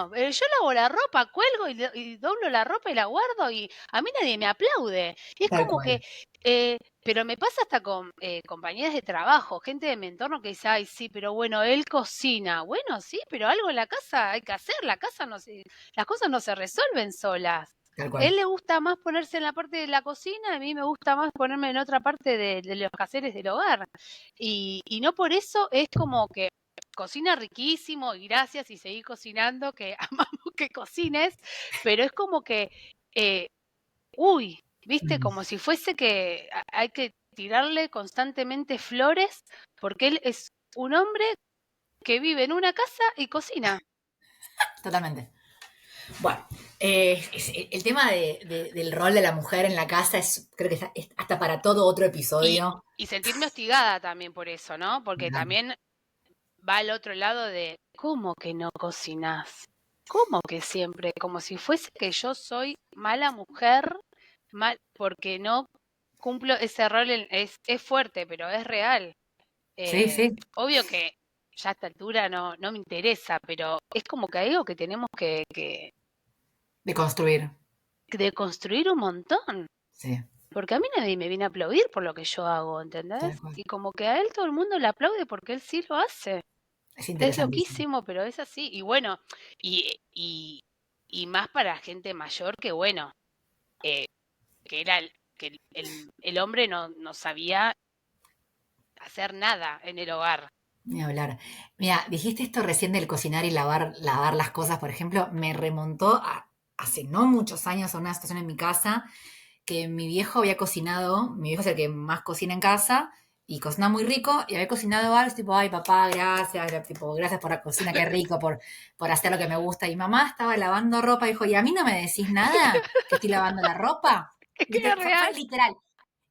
S2: Bueno, yo lavo la ropa, cuelgo y doblo la ropa y la guardo y a mí nadie me aplaude. Y es
S1: Tal
S2: como que,
S1: cual.
S2: pero me pasa hasta con compañeras de trabajo, gente de mi entorno que dice, ay, sí, pero bueno, él cocina. Bueno, sí, pero algo en la casa hay que hacer, la casa no se, las cosas no se resuelven solas.
S1: Tal
S2: A él
S1: cual.
S2: le gusta más ponerse en la parte de la cocina, a mí me gusta más ponerme en otra parte de los quehaceres del hogar. Y no por eso es como que cocina riquísimo y gracias y seguí cocinando, que amamos que cocines, pero es como que, eh, uy, viste,
S1: Mm.
S2: como si fuese que hay que tirarle constantemente flores porque él es un hombre que vive en una casa y cocina.
S1: Totalmente. Bueno, el tema del rol de la mujer en la casa es, creo que es hasta para todo otro
S2: Y,
S1: episodio.
S2: y sentirme hostigada también por eso, ¿no? Porque
S1: Claro.
S2: también va al otro lado de, ¿cómo que no cocinas? ¿Cómo que siempre? Como si fuese que yo soy mala mujer, mal, porque no cumplo ese rol, es fuerte, pero es real.
S1: Sí, sí,
S2: Obvio que ya a esta altura no me interesa, pero es como que hay algo que tenemos
S1: de construir.
S2: de construir un montón.
S1: Sí,
S2: Porque a mí nadie me viene a aplaudir por lo que yo hago, ¿entendés?
S1: tal cual.
S2: Y como que a él todo el mundo le aplaude porque él sí lo hace.
S1: Es
S2: Es
S1: interesantísimo.
S2: loquísimo, pero es así. Y bueno, y más para gente mayor que bueno, eh, que era que el hombre no sabía hacer nada en el hogar.
S1: Ni hablar. Mira, dijiste esto recién del cocinar y lavar las cosas, por ejemplo, me remontó hace no muchos años a una situación en mi casa que mi viejo había cocinado, mi viejo es el que más cocina en casa, y cocina muy rico, y había cocinado algo, tipo, ay papá, gracias, era tipo, gracias por la cocina, qué rico, por hacer lo que me gusta. Y mamá estaba lavando ropa, y dijo, ¿y a mí no me decís nada que estoy lavando la ropa?
S2: Es que es
S1: Fue
S2: real.
S1: literal.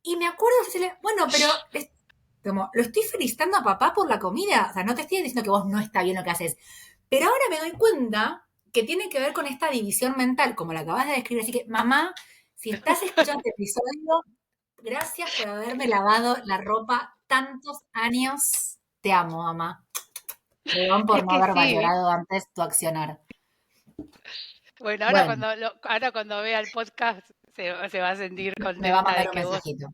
S1: Y me acuerdo de decirle, bueno, pero como, lo estoy felicitando a papá por la comida, o sea, no te estoy diciendo que vos no está bien lo que haces, pero ahora me doy cuenta que tiene que ver con esta división mental, como la acabas de describir, así que mamá, si estás escuchando este episodio, gracias por haberme lavado la ropa tantos años. Te amo, mamá. Perdón por
S2: Es
S1: no
S2: que
S1: haber
S2: sí, ¿viste?
S1: valorado antes tu accionar.
S2: Bueno,
S1: Bueno,
S2: ahora cuando vea el podcast se va a sentir
S1: me va a
S2: contenta
S1: mandar
S2: de
S1: un
S2: que vos...
S1: mensajito.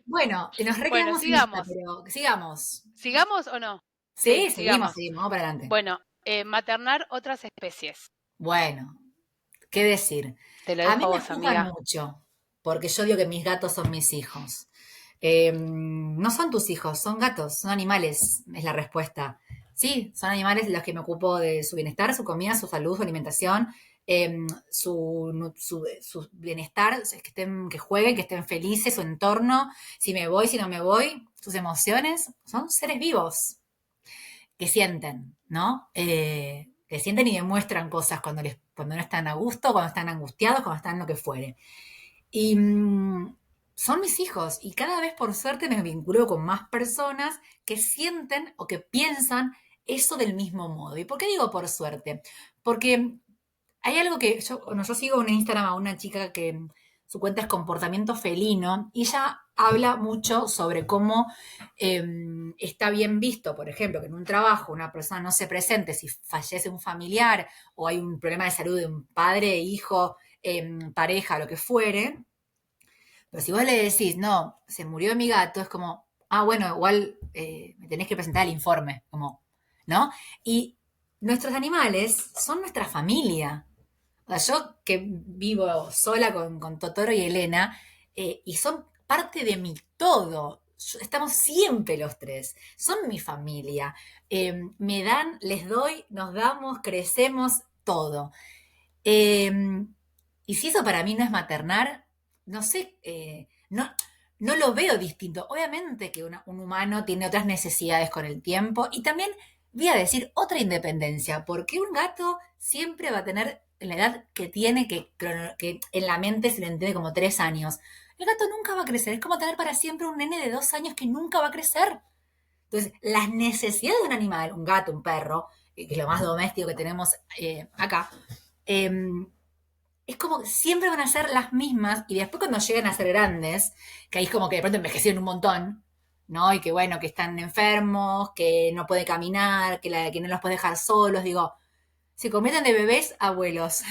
S1: Bueno, nos
S2: Bueno,
S1: requedamos en esta,
S2: sigamos.
S1: pero sigamos.
S2: ¿Sigamos o no? Sí,
S1: Sí, seguimos,
S2: sigamos.
S1: seguimos, vamos para adelante.
S2: Bueno, maternar otras especies.
S1: Bueno, ¿qué decir?
S2: Te lo
S1: A mí
S2: dejo a
S1: me
S2: vos,
S1: juzgan
S2: amiga.
S1: mucho, porque yo digo que mis gatos son mis hijos. No son tus hijos, son gatos, son animales, es la respuesta. Sí, son animales de los que me ocupo de su bienestar, su comida, su salud, su alimentación, su bienestar, o sea, que jueguen, que estén felices, su entorno, si me voy, si no me voy, sus emociones, son seres vivos que sienten, ¿no? Que sienten y demuestran cosas cuando no están a gusto, cuando están angustiados, cuando están lo que fuere. Y son mis hijos y cada vez por suerte me vinculo con más personas que sienten o que piensan eso del mismo modo. ¿Y por qué digo por suerte? Porque hay algo que yo sigo en Instagram a una chica que su cuenta es comportamiento felino y ella habla mucho sobre cómo está bien visto, por ejemplo, que en un trabajo una persona no se presente si fallece un familiar o hay un problema de salud de un padre, hijo, pareja, lo que fuere. Pero si vos le decís, no, se murió mi gato, es como, ah, bueno, igual me tenés que presentar el informe, como, ¿no? Y nuestros animales son nuestra familia. O sea, yo que vivo sola con Totoro y Elena, y son parte de mi todo. Estamos siempre los tres. Son mi familia. Me dan, les doy, nos damos, crecemos, todo. Eh, y si eso para mí no es maternar, no sé, no lo veo distinto. Obviamente que un humano tiene otras necesidades con el tiempo y también voy a decir otra independencia, porque un gato siempre va a tener la edad que tiene, que en la mente se le entiende como 3 años. El gato nunca va a crecer, es como tener para siempre un nene de 2 años que nunca va a crecer. Entonces, las necesidades de un animal, un gato, un perro, que es lo más doméstico que tenemos acá, eh, es como que siempre van a ser las mismas y después cuando llegan a ser grandes, que ahí es como que de pronto envejecieron un montón, ¿no? Y que bueno, que están enfermos, que no puede caminar, que no los puede dejar solos, digo, se convierten de bebés a abuelos.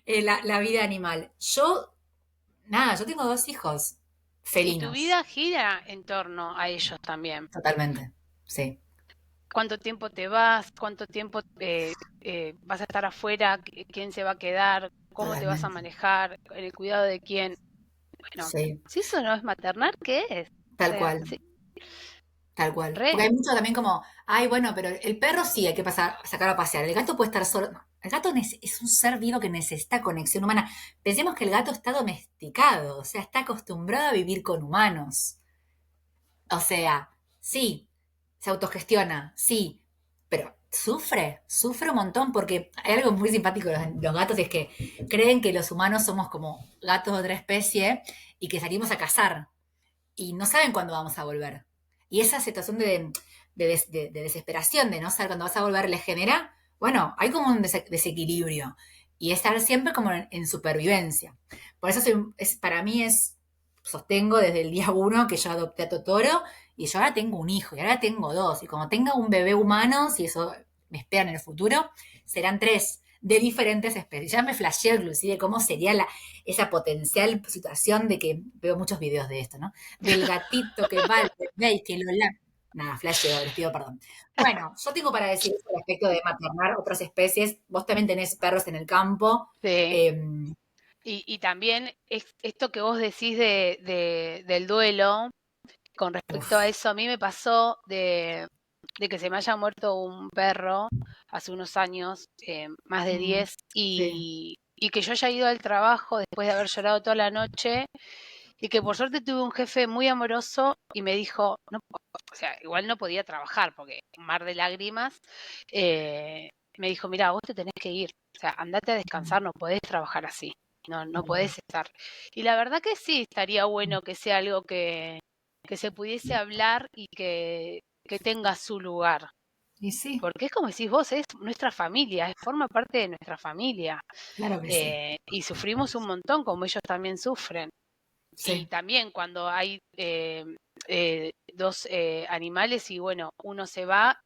S1: La vida animal. Yo tengo 2 hijos
S2: Y tu
S1: felinos,
S2: vida gira en torno a ellos también.
S1: totalmente, sí,
S2: ¿Cuánto tiempo te vas? ¿Cuánto tiempo vas a estar afuera? ¿Quién se va a quedar? ¿Cómo te vas a
S1: totalmente,
S2: manejar? ¿En el cuidado de quién? Bueno,
S1: sí,
S2: si eso no es maternar, ¿qué es? O
S1: tal
S2: sea,
S1: cual.
S2: sí,
S1: Tal cual. Porque
S2: re.
S1: hay mucho también como, ay, bueno, pero el perro sí hay que sacarlo a pasear. El gato puede estar solo. No, el gato es un ser vivo que necesita conexión humana. Pensemos que el gato está domesticado, o sea, está acostumbrado a vivir con humanos. O sea, sí, se autogestiona, sí, pero sufre un montón porque hay algo muy simpático de los gatos, es que creen que los humanos somos como gatos de otra especie y que salimos a cazar y no saben cuándo vamos a volver. Y esa situación de desesperación, de no saber cuándo vas a volver, les genera, bueno, hay como un desequilibrio. Y estar siempre como en supervivencia. Por eso para mí sostengo desde el día 1 que yo adopté a Totoro y yo ahora tengo un hijo y ahora tengo 2. Y cuando tenga un bebé humano, si eso me espera en el futuro, serán 3 de diferentes especies. Ya me flasheo inclusive cómo sería esa potencial situación de que veo muchos videos de esto, ¿no? Del gatito que va al bebé y que lo la... Nada, flasheo, les pido perdón. Bueno, yo tengo para decir esto respecto de maternar otras especies. Vos también tenés perros en el campo.
S2: Sí.
S1: Eh,
S2: Y también esto que vos decís del duelo, con respecto a
S1: uf,
S2: eso, a mí me pasó de que se me haya muerto un perro hace unos años, más de
S1: mm,
S2: 10,
S1: sí,
S2: y que yo haya ido al trabajo después de haber llorado toda la noche, y que por suerte tuve un jefe muy amoroso y me dijo, no, o sea, igual no podía trabajar porque un mar de lágrimas, me dijo, mira, vos te tenés que ir, o sea, andate a
S1: mm,
S2: descansar, no podés trabajar así, no
S1: mm,
S2: podés estar. Y la verdad que sí, estaría bueno que sea algo que se pudiese hablar y que tenga su lugar.
S1: y sí,
S2: Porque es como decís vos, es nuestra familia, forma parte de nuestra familia.
S1: claro que sí,
S2: Y sufrimos un montón como ellos también sufren. Y
S1: sí,
S2: también cuando hay dos animales y bueno, uno se va,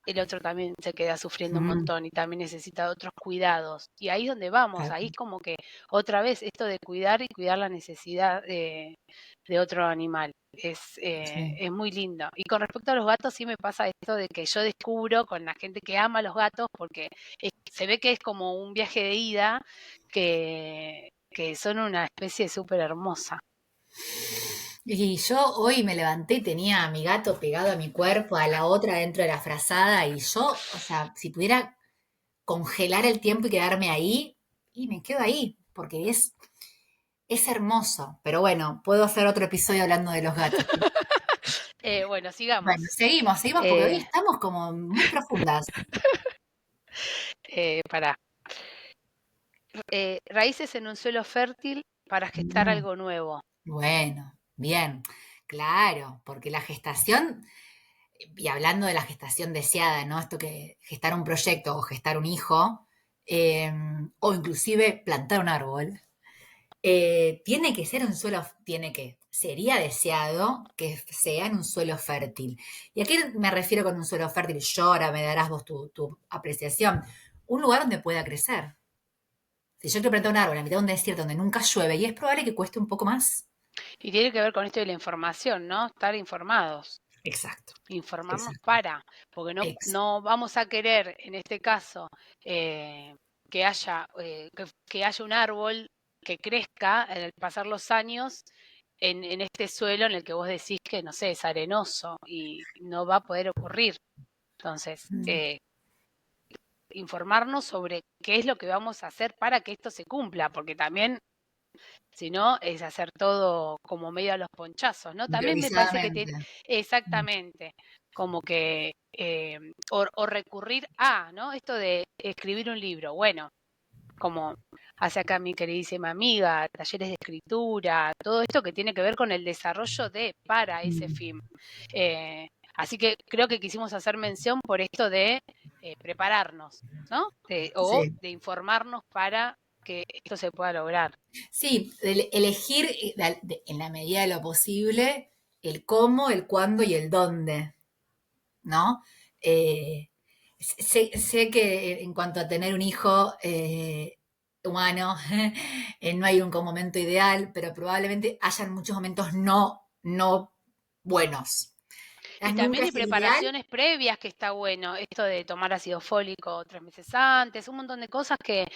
S2: el otro también se queda sufriendo un
S1: Mm,
S2: montón y también necesita otros cuidados. Y ahí es donde vamos,
S1: tal
S2: ahí es
S1: cual.
S2: como que otra vez esto de cuidar y cuidar la necesidad de otro animal.
S1: Sí.
S2: Es muy lindo. Y con respecto a los gatos, sí me pasa esto de que yo descubro con la gente que ama a los gatos, porque se ve que es como un viaje de ida, que son una especie súper hermosa.
S1: Y yo hoy me levanté y tenía a mi gato pegado a mi cuerpo, a la otra dentro de la frazada, y yo, o sea, si pudiera congelar el tiempo y quedarme ahí, y me quedo ahí, porque es hermoso. Pero bueno, puedo hacer otro episodio hablando de los gatos.
S2: Bueno,
S1: Bueno,
S2: sigamos.
S1: seguimos, porque hoy
S2: Eh,
S1: estamos como muy profundas.
S2: Pará. Raíces en un suelo fértil para gestar
S1: Mm,
S2: algo nuevo.
S1: bueno, bien, claro, porque la gestación, y hablando de la gestación deseada, ¿no? Esto que gestar un proyecto o gestar un hijo, eh, o inclusive plantar un árbol, tiene que ser un suelo, sería deseado que sea en un suelo fértil. ¿Y a qué me refiero con un suelo fértil? Yo ahora me darás vos tu apreciación. Un lugar donde pueda crecer. Si yo quiero plantar un árbol en la mitad de un desierto donde nunca llueve, y es probable que cueste un poco más.
S2: Y tiene que ver con esto de la información, ¿no? Estar informados.
S1: Exacto,
S2: Informarnos
S1: exacto,
S2: para, porque
S1: exacto.
S2: no vamos a querer, en este caso, que haya un árbol que crezca al pasar los años en este suelo en el que vos decís que, no sé, es arenoso y no va a poder ocurrir. Entonces,
S1: Mm,
S2: informarnos sobre qué es lo que vamos a hacer para que esto se cumpla, porque también, si no, es hacer todo como medio a los ponchazos, ¿no? También me parece que
S1: improvisadamente. Mm,
S2: exactamente, como que, o recurrir a, ¿no? Esto de escribir un libro, bueno, como hace acá mi queridísima amiga, talleres de escritura, todo esto que tiene que ver con el desarrollo de para ese
S1: mm,
S2: fin. Así que creo que quisimos hacer mención por esto de prepararnos, ¿no? O
S1: sí,
S2: de informarnos para que esto se pueda lograr.
S1: sí, elegir en la medida de lo posible el cómo, el cuándo y el dónde, ¿no? Eh, sé que en cuanto a tener un hijo humano, no hay un momento ideal, pero probablemente hayan muchos momentos no buenos.
S2: Y
S1: Nunca
S2: también hay
S1: es el ideal.
S2: preparaciones previas que está bueno, esto de tomar ácido fólico 3 meses antes, un montón de cosas que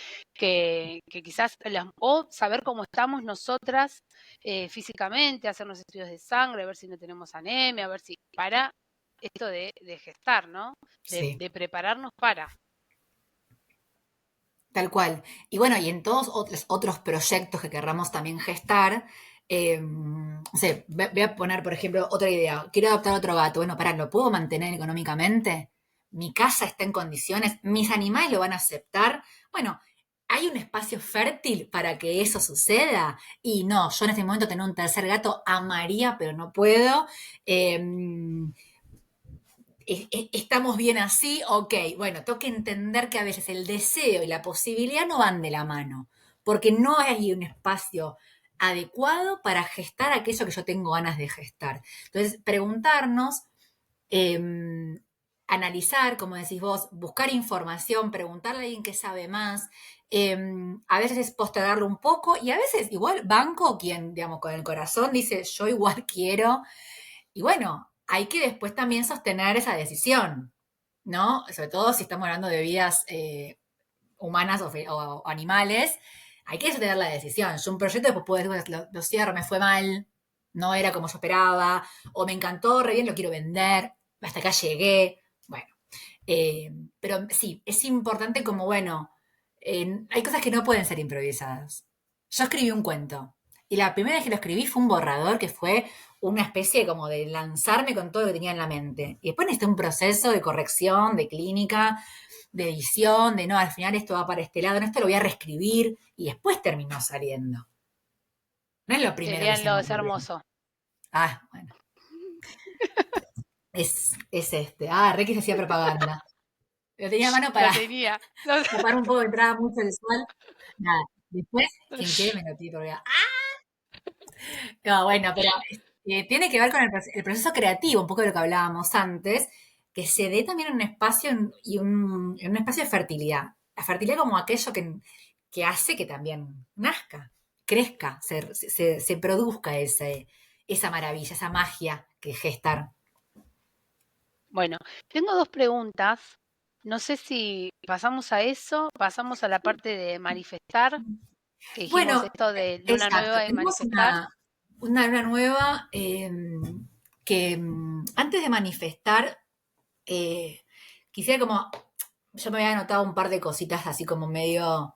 S2: quizás, o saber cómo estamos nosotras físicamente, hacernos estudios de sangre, ver si no tenemos anemia, a ver si, para esto de gestar, ¿no?
S1: Sí.
S2: De prepararnos para.
S1: Tal cual. Y bueno, y en todos otros proyectos que querramos también gestar, no sé, voy a poner, por ejemplo, otra idea. Quiero adoptar otro gato. Bueno, pará, ¿lo puedo mantener económicamente? ¿Mi casa está en condiciones? ¿Mis animales lo van a aceptar? Bueno, ¿hay un espacio fértil para que eso suceda? Y no, yo en este momento tener un tercer gato amaría, pero no puedo. Estamos bien así, ok. Bueno, tengo que entender que a veces el deseo y la posibilidad no van de la mano, porque no hay un espacio adecuado para gestar aquello que yo tengo ganas de gestar. Entonces, preguntarnos, eh, analizar, como decís vos, buscar información, preguntarle a alguien que sabe más. eh, a veces es postergarlo un poco y a veces igual banco quien, digamos, con el corazón dice, yo igual quiero, y bueno, hay que después también sostener esa decisión, ¿no? Sobre todo si estamos hablando de vidas humanas o animales, hay que sostener la decisión. Yo un proyecto después puedo decir, bueno, lo cierro, me fue mal, no era como yo esperaba, o me encantó, re bien, lo quiero vender, hasta acá llegué. Bueno, pero sí, es importante como, bueno, hay cosas que no pueden ser improvisadas. Yo escribí un cuento y la primera vez que lo escribí fue un borrador que fue una especie como de lanzarme con todo lo que tenía en la mente. Y después necesité un proceso de corrección, de clínica, de edición, de no, al final esto va para este lado, no, esto lo voy a reescribir y después terminó saliendo. No es lo primero que se me
S2: Leanlo, es
S1: ocurrió.
S2: hermoso.
S1: Ah, bueno, es este. Ah, Requi se hacía propaganda. Lo tenía a mano
S2: Lo
S1: para
S2: tenía.
S1: tapar un poco, entraba mucho el sol. Nada. Después, quien quiere me lo tiro. No, bueno, pero tiene que ver con el proceso creativo, un poco de lo que hablábamos antes, que se dé también un espacio en un espacio de fertilidad. La fertilidad como aquello que hace que también nazca, crezca, se produzca esa maravilla, esa magia que es gestar.
S2: Bueno, tengo dos preguntas. No sé si pasamos a eso, pasamos a la parte de manifestar, que dijimos
S1: Bueno,
S2: esto de luna
S1: exacto.
S2: nueva y
S1: Tenemos
S2: manifestar.
S1: una luna nueva que antes de manifestar, quisiera como, yo me había anotado un par de cositas así como medio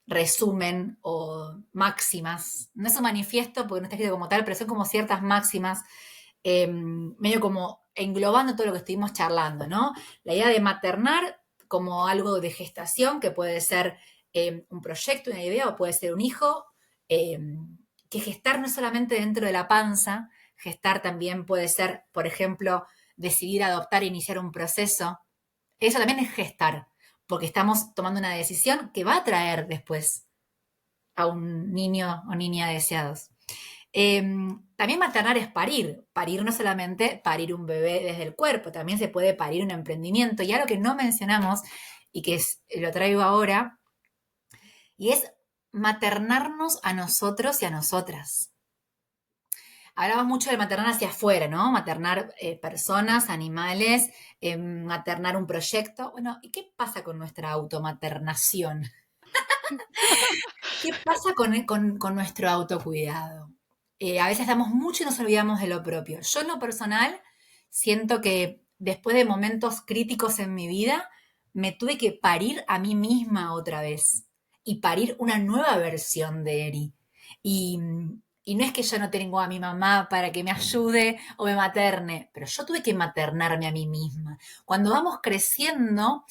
S1: resumen o máximas. No es un manifiesto porque no está escrito como tal, pero son como ciertas máximas, medio como englobando todo lo que estuvimos charlando, ¿no? La idea de maternar como algo de gestación, que puede ser un proyecto, una idea, o puede ser un hijo, eh, que gestar no es solamente dentro de la panza, gestar también puede ser, por ejemplo, decidir adoptar e iniciar un proceso. Eso también es gestar, porque estamos tomando una decisión que va a traer después a un niño o niña deseados. Eh, También maternar es parir. Parir no solamente parir un bebé desde el cuerpo, también se puede parir un emprendimiento. Y algo que no mencionamos y que lo traigo ahora, y es maternarnos a nosotros y a nosotras. Hablamos mucho de maternar hacia afuera, ¿no? Maternar personas, animales, maternar un proyecto. Bueno, ¿y qué pasa con nuestra automaternación? ¿Qué pasa con nuestro autocuidado? A veces damos mucho y nos olvidamos de lo propio. Yo en lo personal siento que después de momentos críticos en mi vida, me tuve que parir a mí misma otra vez y parir una nueva versión de Eri. Y, y no es que yo no tengo a mi mamá para que me ayude o me materne, pero yo tuve que maternarme a mí misma. Cuando vamos creciendo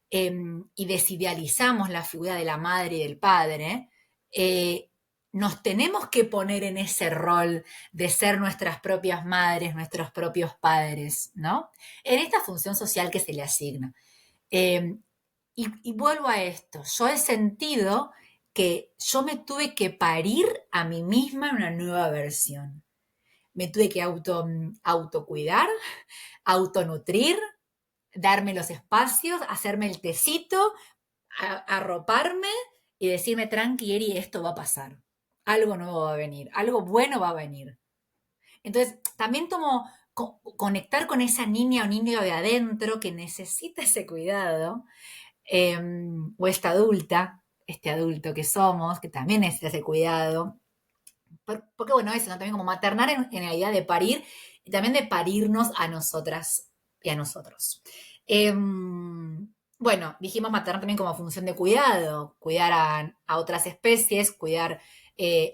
S1: y desidealizamos la figura de la madre y del padre, eh, nos tenemos que poner en ese rol de ser nuestras propias madres, nuestros propios padres, ¿no? En esta función social que se le asigna. Eh, y vuelvo a esto, yo he sentido que yo me tuve que parir a mí misma en una nueva versión. Me tuve que autocuidar, autonutrir, darme los espacios, hacerme el tecito, arroparme y decirme, tranqui, Eri, esto va a pasar. Algo nuevo va a venir, algo bueno va a venir. Entonces, también tomo conectar con esa niña o niño de adentro que necesita ese cuidado, o esta adulta, este adulto que somos, que también necesita ese cuidado. Porque bueno, eso, ¿no? También como maternar en la idea de parir y también de parirnos a nosotras y a nosotros. Bueno, dijimos maternar también como función de cuidado, cuidar a otras especies, cuidar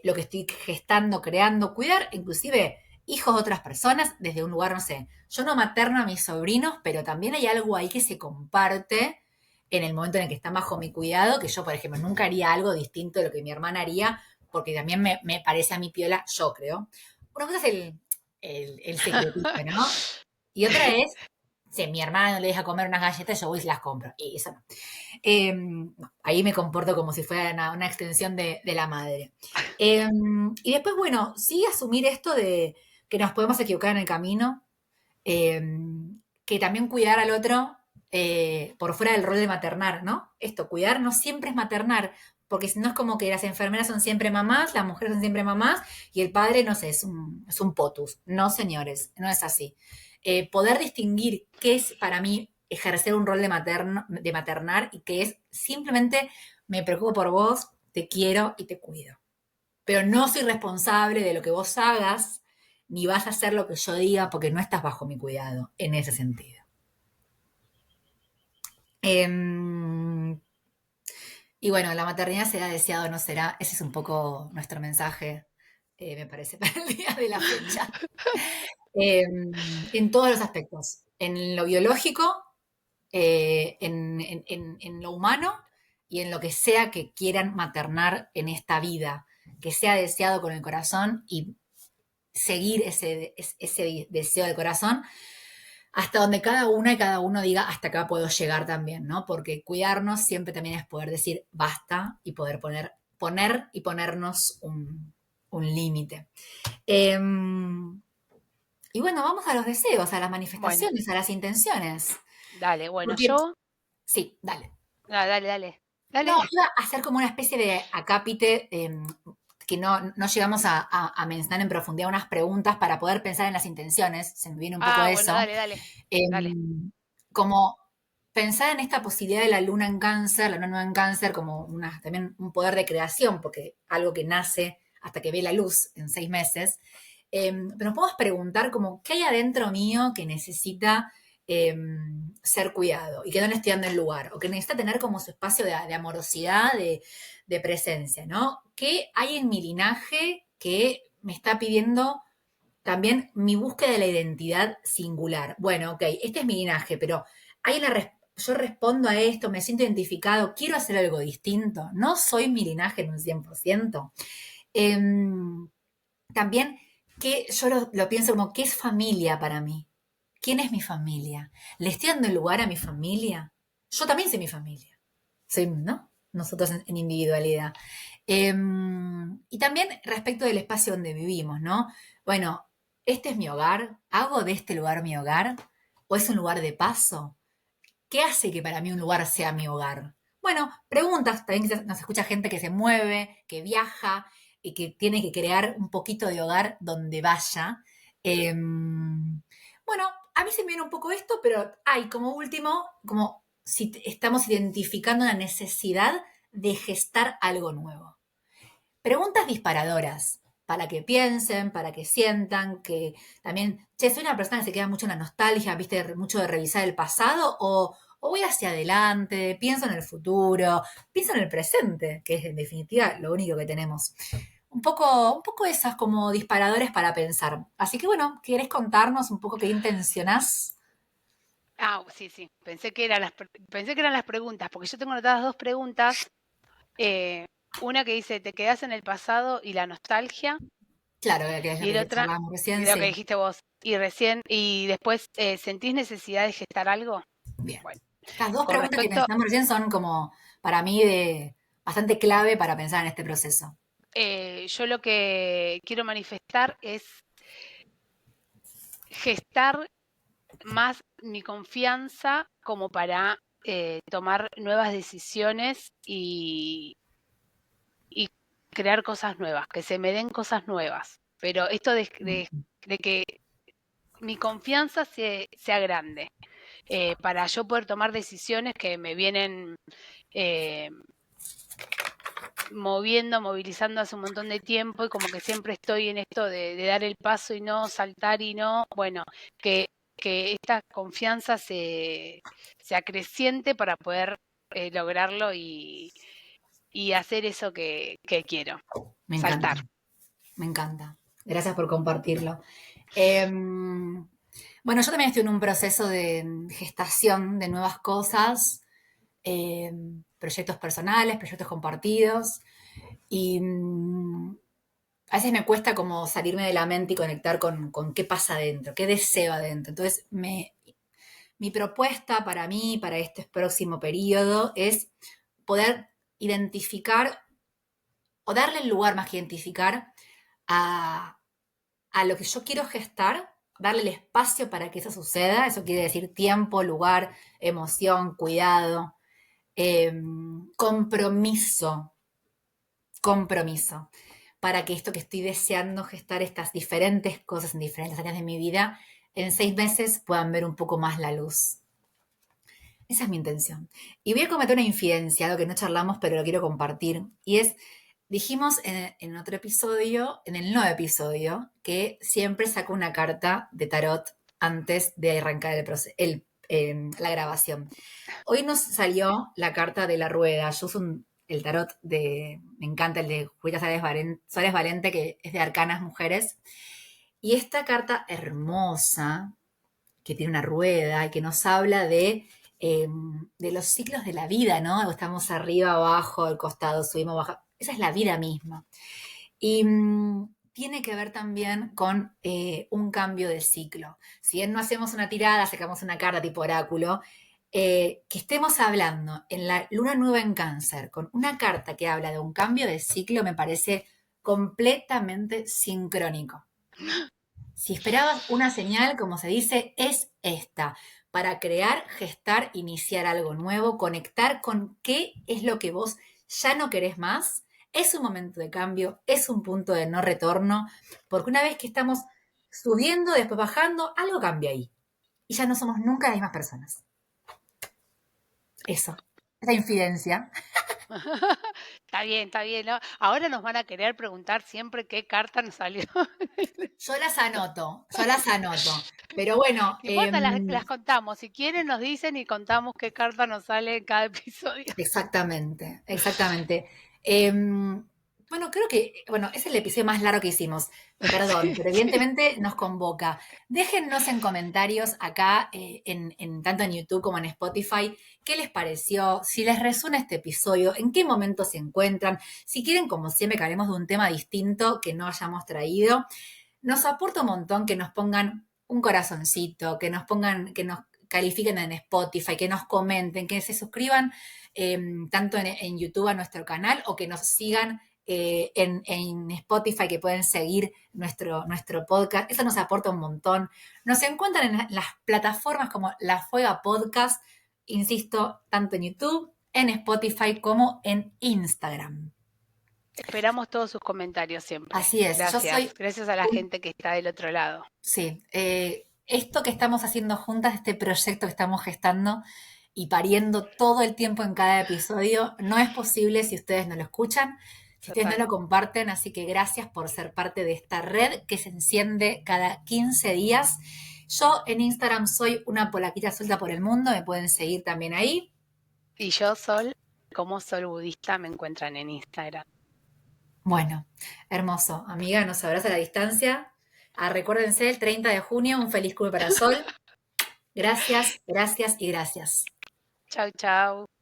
S1: lo que estoy gestando, creando, cuidar inclusive hijos de otras personas desde un lugar, no sé, yo no materno a mis sobrinos, pero también hay algo ahí que se comparte en el momento en el que están bajo mi cuidado, que yo, por ejemplo, nunca haría algo distinto de lo que mi hermana haría, porque también me parece a mi piola, yo creo. Una cosa es el secretito, ¿no? Y otra es, si mi hermana no le deja comer unas galletas, yo voy y las compro. Y eso no. No, ahí me comporto como si fuera una extensión de la madre. Y después, bueno, sí asumir esto de que nos podemos equivocar en el camino, eh, que también cuidar al otro por fuera del rol de maternar, ¿no? Esto, cuidar no siempre es maternar, porque si no es como que las enfermeras son siempre mamás, las mujeres son siempre mamás y el padre, no sé, es un potus. No, señores, no es así. Poder distinguir qué es para mí ejercer un rol de maternar y qué es simplemente me preocupo por vos, te quiero y te cuido. Pero no soy responsable de lo que vos hagas, ni vas a hacer lo que yo diga porque no estás bajo mi cuidado, en ese sentido. Em, y bueno, la maternidad será deseado o no será, ese es un poco nuestro mensaje, me parece, para el día de la fecha. En todos los aspectos, en lo biológico, en lo humano y en lo que sea que quieran maternar en esta vida, que sea deseado con el corazón y seguir ese deseo del corazón hasta donde cada una y cada uno diga hasta acá puedo llegar también, ¿no? Porque cuidarnos siempre también es poder decir basta y poder poner y ponernos un límite. Eh, Y bueno, vamos a los deseos, a las
S2: Bueno,
S1: manifestaciones, a las intenciones.
S2: dale, bueno,
S1: Porque,
S2: yo,
S1: sí, dale.
S2: dale, dale,
S1: No,
S2: dale.
S1: iba a hacer como una especie de acápite, que no llegamos a mencionar en profundidad unas preguntas para poder pensar en las intenciones, se me viene un poco
S2: Ah, bueno,
S1: eso,
S2: dale, dale, dale.
S1: como pensar en esta posibilidad de la luna en cáncer, la luna nueva en cáncer, como también un poder de creación, porque algo que nace hasta que ve la luz en 6 meses. Pero nos podemos preguntar como, ¿qué hay adentro mío que necesita ser cuidado y que no le estoy dando el lugar? O que necesita tener como su espacio de amorosidad, de presencia, ¿no? ¿Qué hay en mi linaje que me está pidiendo también mi búsqueda de la identidad singular? Bueno, ok, este es mi linaje, pero hay yo respondo a esto, me siento identificado, quiero hacer algo distinto, no soy mi linaje en un 100%. También que yo lo pienso como, ¿qué es familia para mí? ¿Quién es mi familia? ¿Le estoy dando el lugar a mi familia? Yo también soy mi familia. Soy, ¿no? Nosotros en individualidad. Y también respecto del espacio donde vivimos, ¿no? Bueno, este es mi hogar. ¿Hago de este lugar mi hogar? ¿O es un lugar de paso? ¿Qué hace que para mí un lugar sea mi hogar? Bueno, preguntas, también nos escucha gente que se mueve, que viaja y que tiene que crear un poquito de hogar donde vaya. Bueno, a mí se me viene un poco esto, pero hay como último, como si estamos identificando una necesidad de gestar algo nuevo. Preguntas disparadoras, para que piensen, para que sientan, que también, che, soy una persona que se queda mucho en la nostalgia, viste, mucho de revisar el pasado, o voy hacia adelante, pienso en el futuro, pienso en el presente, que es en definitiva lo único que tenemos. Un poco esas como disparadores para pensar. Así que bueno, ¿quieres contarnos un poco qué intencionás?
S2: Ah, sí, sí. Pensé que eran las preguntas, porque yo tengo anotadas dos preguntas. eh, una que dice, ¿te quedás en el pasado y la nostalgia?
S1: Claro, que es lo
S2: Y la
S1: que
S2: otra,
S1: charlábamos
S2: y
S1: recién,
S2: lo que
S1: sí.
S2: dijiste vos. Y después, ¿sentís necesidad de gestar algo?
S1: Bien.
S2: Bueno,
S1: Estas dos
S2: con
S1: preguntas que
S2: respecto,
S1: mencionamos recién son como para mí de bastante clave para pensar en este proceso.
S2: yo lo que quiero manifestar es gestar más mi confianza como para tomar nuevas decisiones y crear cosas nuevas, que se me den cosas nuevas. Pero esto de que mi confianza sea grande, para yo poder tomar decisiones que me vienen eh, movilizando hace un montón de tiempo y como que siempre estoy en esto de dar el paso y no saltar y no, bueno, que, que esta confianza se acreciente para poder lograrlo y hacer eso que quiero,
S1: Me encanta,
S2: saltar.
S1: me encanta. Gracias por compartirlo. Bueno, yo también estoy en un proceso de gestación de nuevas cosas, proyectos personales, proyectos compartidos, y a veces me cuesta como salirme de la mente y conectar con qué pasa adentro, qué deseo adentro. Entonces, mi propuesta para mí, para este próximo periodo, es poder identificar o darle el lugar más que identificar a, a lo que yo quiero gestar, darle el espacio para que eso suceda. Eso quiere decir tiempo, lugar, emoción, cuidado, eh, compromiso, compromiso, para que esto que estoy deseando gestar, estas diferentes cosas en diferentes áreas de mi vida, en 6 meses puedan ver un poco más la luz. Esa es mi intención. Y voy a cometer una infidencia, algo que no charlamos, pero lo quiero compartir. Y es, dijimos en otro episodio, en el nuevo episodio, que siempre saco una carta de tarot antes de arrancar la grabación. Hoy nos salió la carta de la rueda. Yo uso el tarot me encanta el de Julieta Suárez Valente, que es de Arcanas Mujeres. Y esta carta hermosa, que tiene una rueda y que nos habla de los ciclos de la vida, ¿no? Estamos arriba, abajo, al costado, subimos, bajamos. Esa es la vida misma. Y tiene que ver también con un cambio de ciclo. Si bien no hacemos una tirada, sacamos una carta tipo oráculo, que estemos hablando en la luna nueva en cáncer con una carta que habla de un cambio de ciclo me parece completamente sincrónico. Si esperabas una señal, como se dice, es esta, para crear, gestar, iniciar algo nuevo, conectar con qué es lo que vos ya no querés más. Es un momento de cambio, es un punto de no retorno, porque una vez que estamos subiendo, después bajando, algo cambia ahí. Y ya no somos nunca las mismas personas. Eso, esa infidencia.
S2: Está bien, está bien, ¿no? Ahora nos van a querer preguntar siempre qué carta nos salió.
S1: Yo las anoto. Pero bueno,
S2: No importa, las contamos. Si quieren, nos dicen y contamos qué carta nos sale en cada episodio.
S1: exactamente, exactamente. Bueno, creo que, bueno, es el episodio más largo que hicimos, perdón, pero evidentemente nos convoca. Déjennos en comentarios acá, tanto en YouTube como en Spotify, qué les pareció, si les resuena este episodio, en qué momento se encuentran, si quieren, como siempre, que hablemos de un tema distinto que no hayamos traído. Nos aporta un montón que nos pongan un corazoncito, que nos pongan, que nos califiquen en Spotify, que nos comenten, que se suscriban tanto en YouTube a nuestro canal o que nos sigan en Spotify, que pueden seguir nuestro podcast. Eso nos aporta un montón. Nos encuentran en las plataformas como La Fuega Podcast, insisto, tanto en YouTube, en Spotify como en Instagram.
S2: Esperamos todos sus comentarios siempre.
S1: Así es, yo soy,
S2: Gracias. Gracias a la gente que está del otro lado.
S1: sí, esto que estamos haciendo juntas, este proyecto que estamos gestando y pariendo todo el tiempo en cada episodio, no es posible si ustedes no lo escuchan, si ustedes no
S2: Total.
S1: lo comparten, así que gracias por ser parte de esta red que se enciende cada 15 días. Yo en Instagram soy una polaquita suelta por el mundo, me pueden seguir también ahí.
S2: Y yo, Sol, como Sol Budista, me encuentran en Instagram.
S1: Bueno, hermoso. Amiga, nos abraza a la distancia. Recuérdense, el 30 de junio, un feliz cumple para Sol. Gracias, gracias y gracias.
S2: Chau, chau.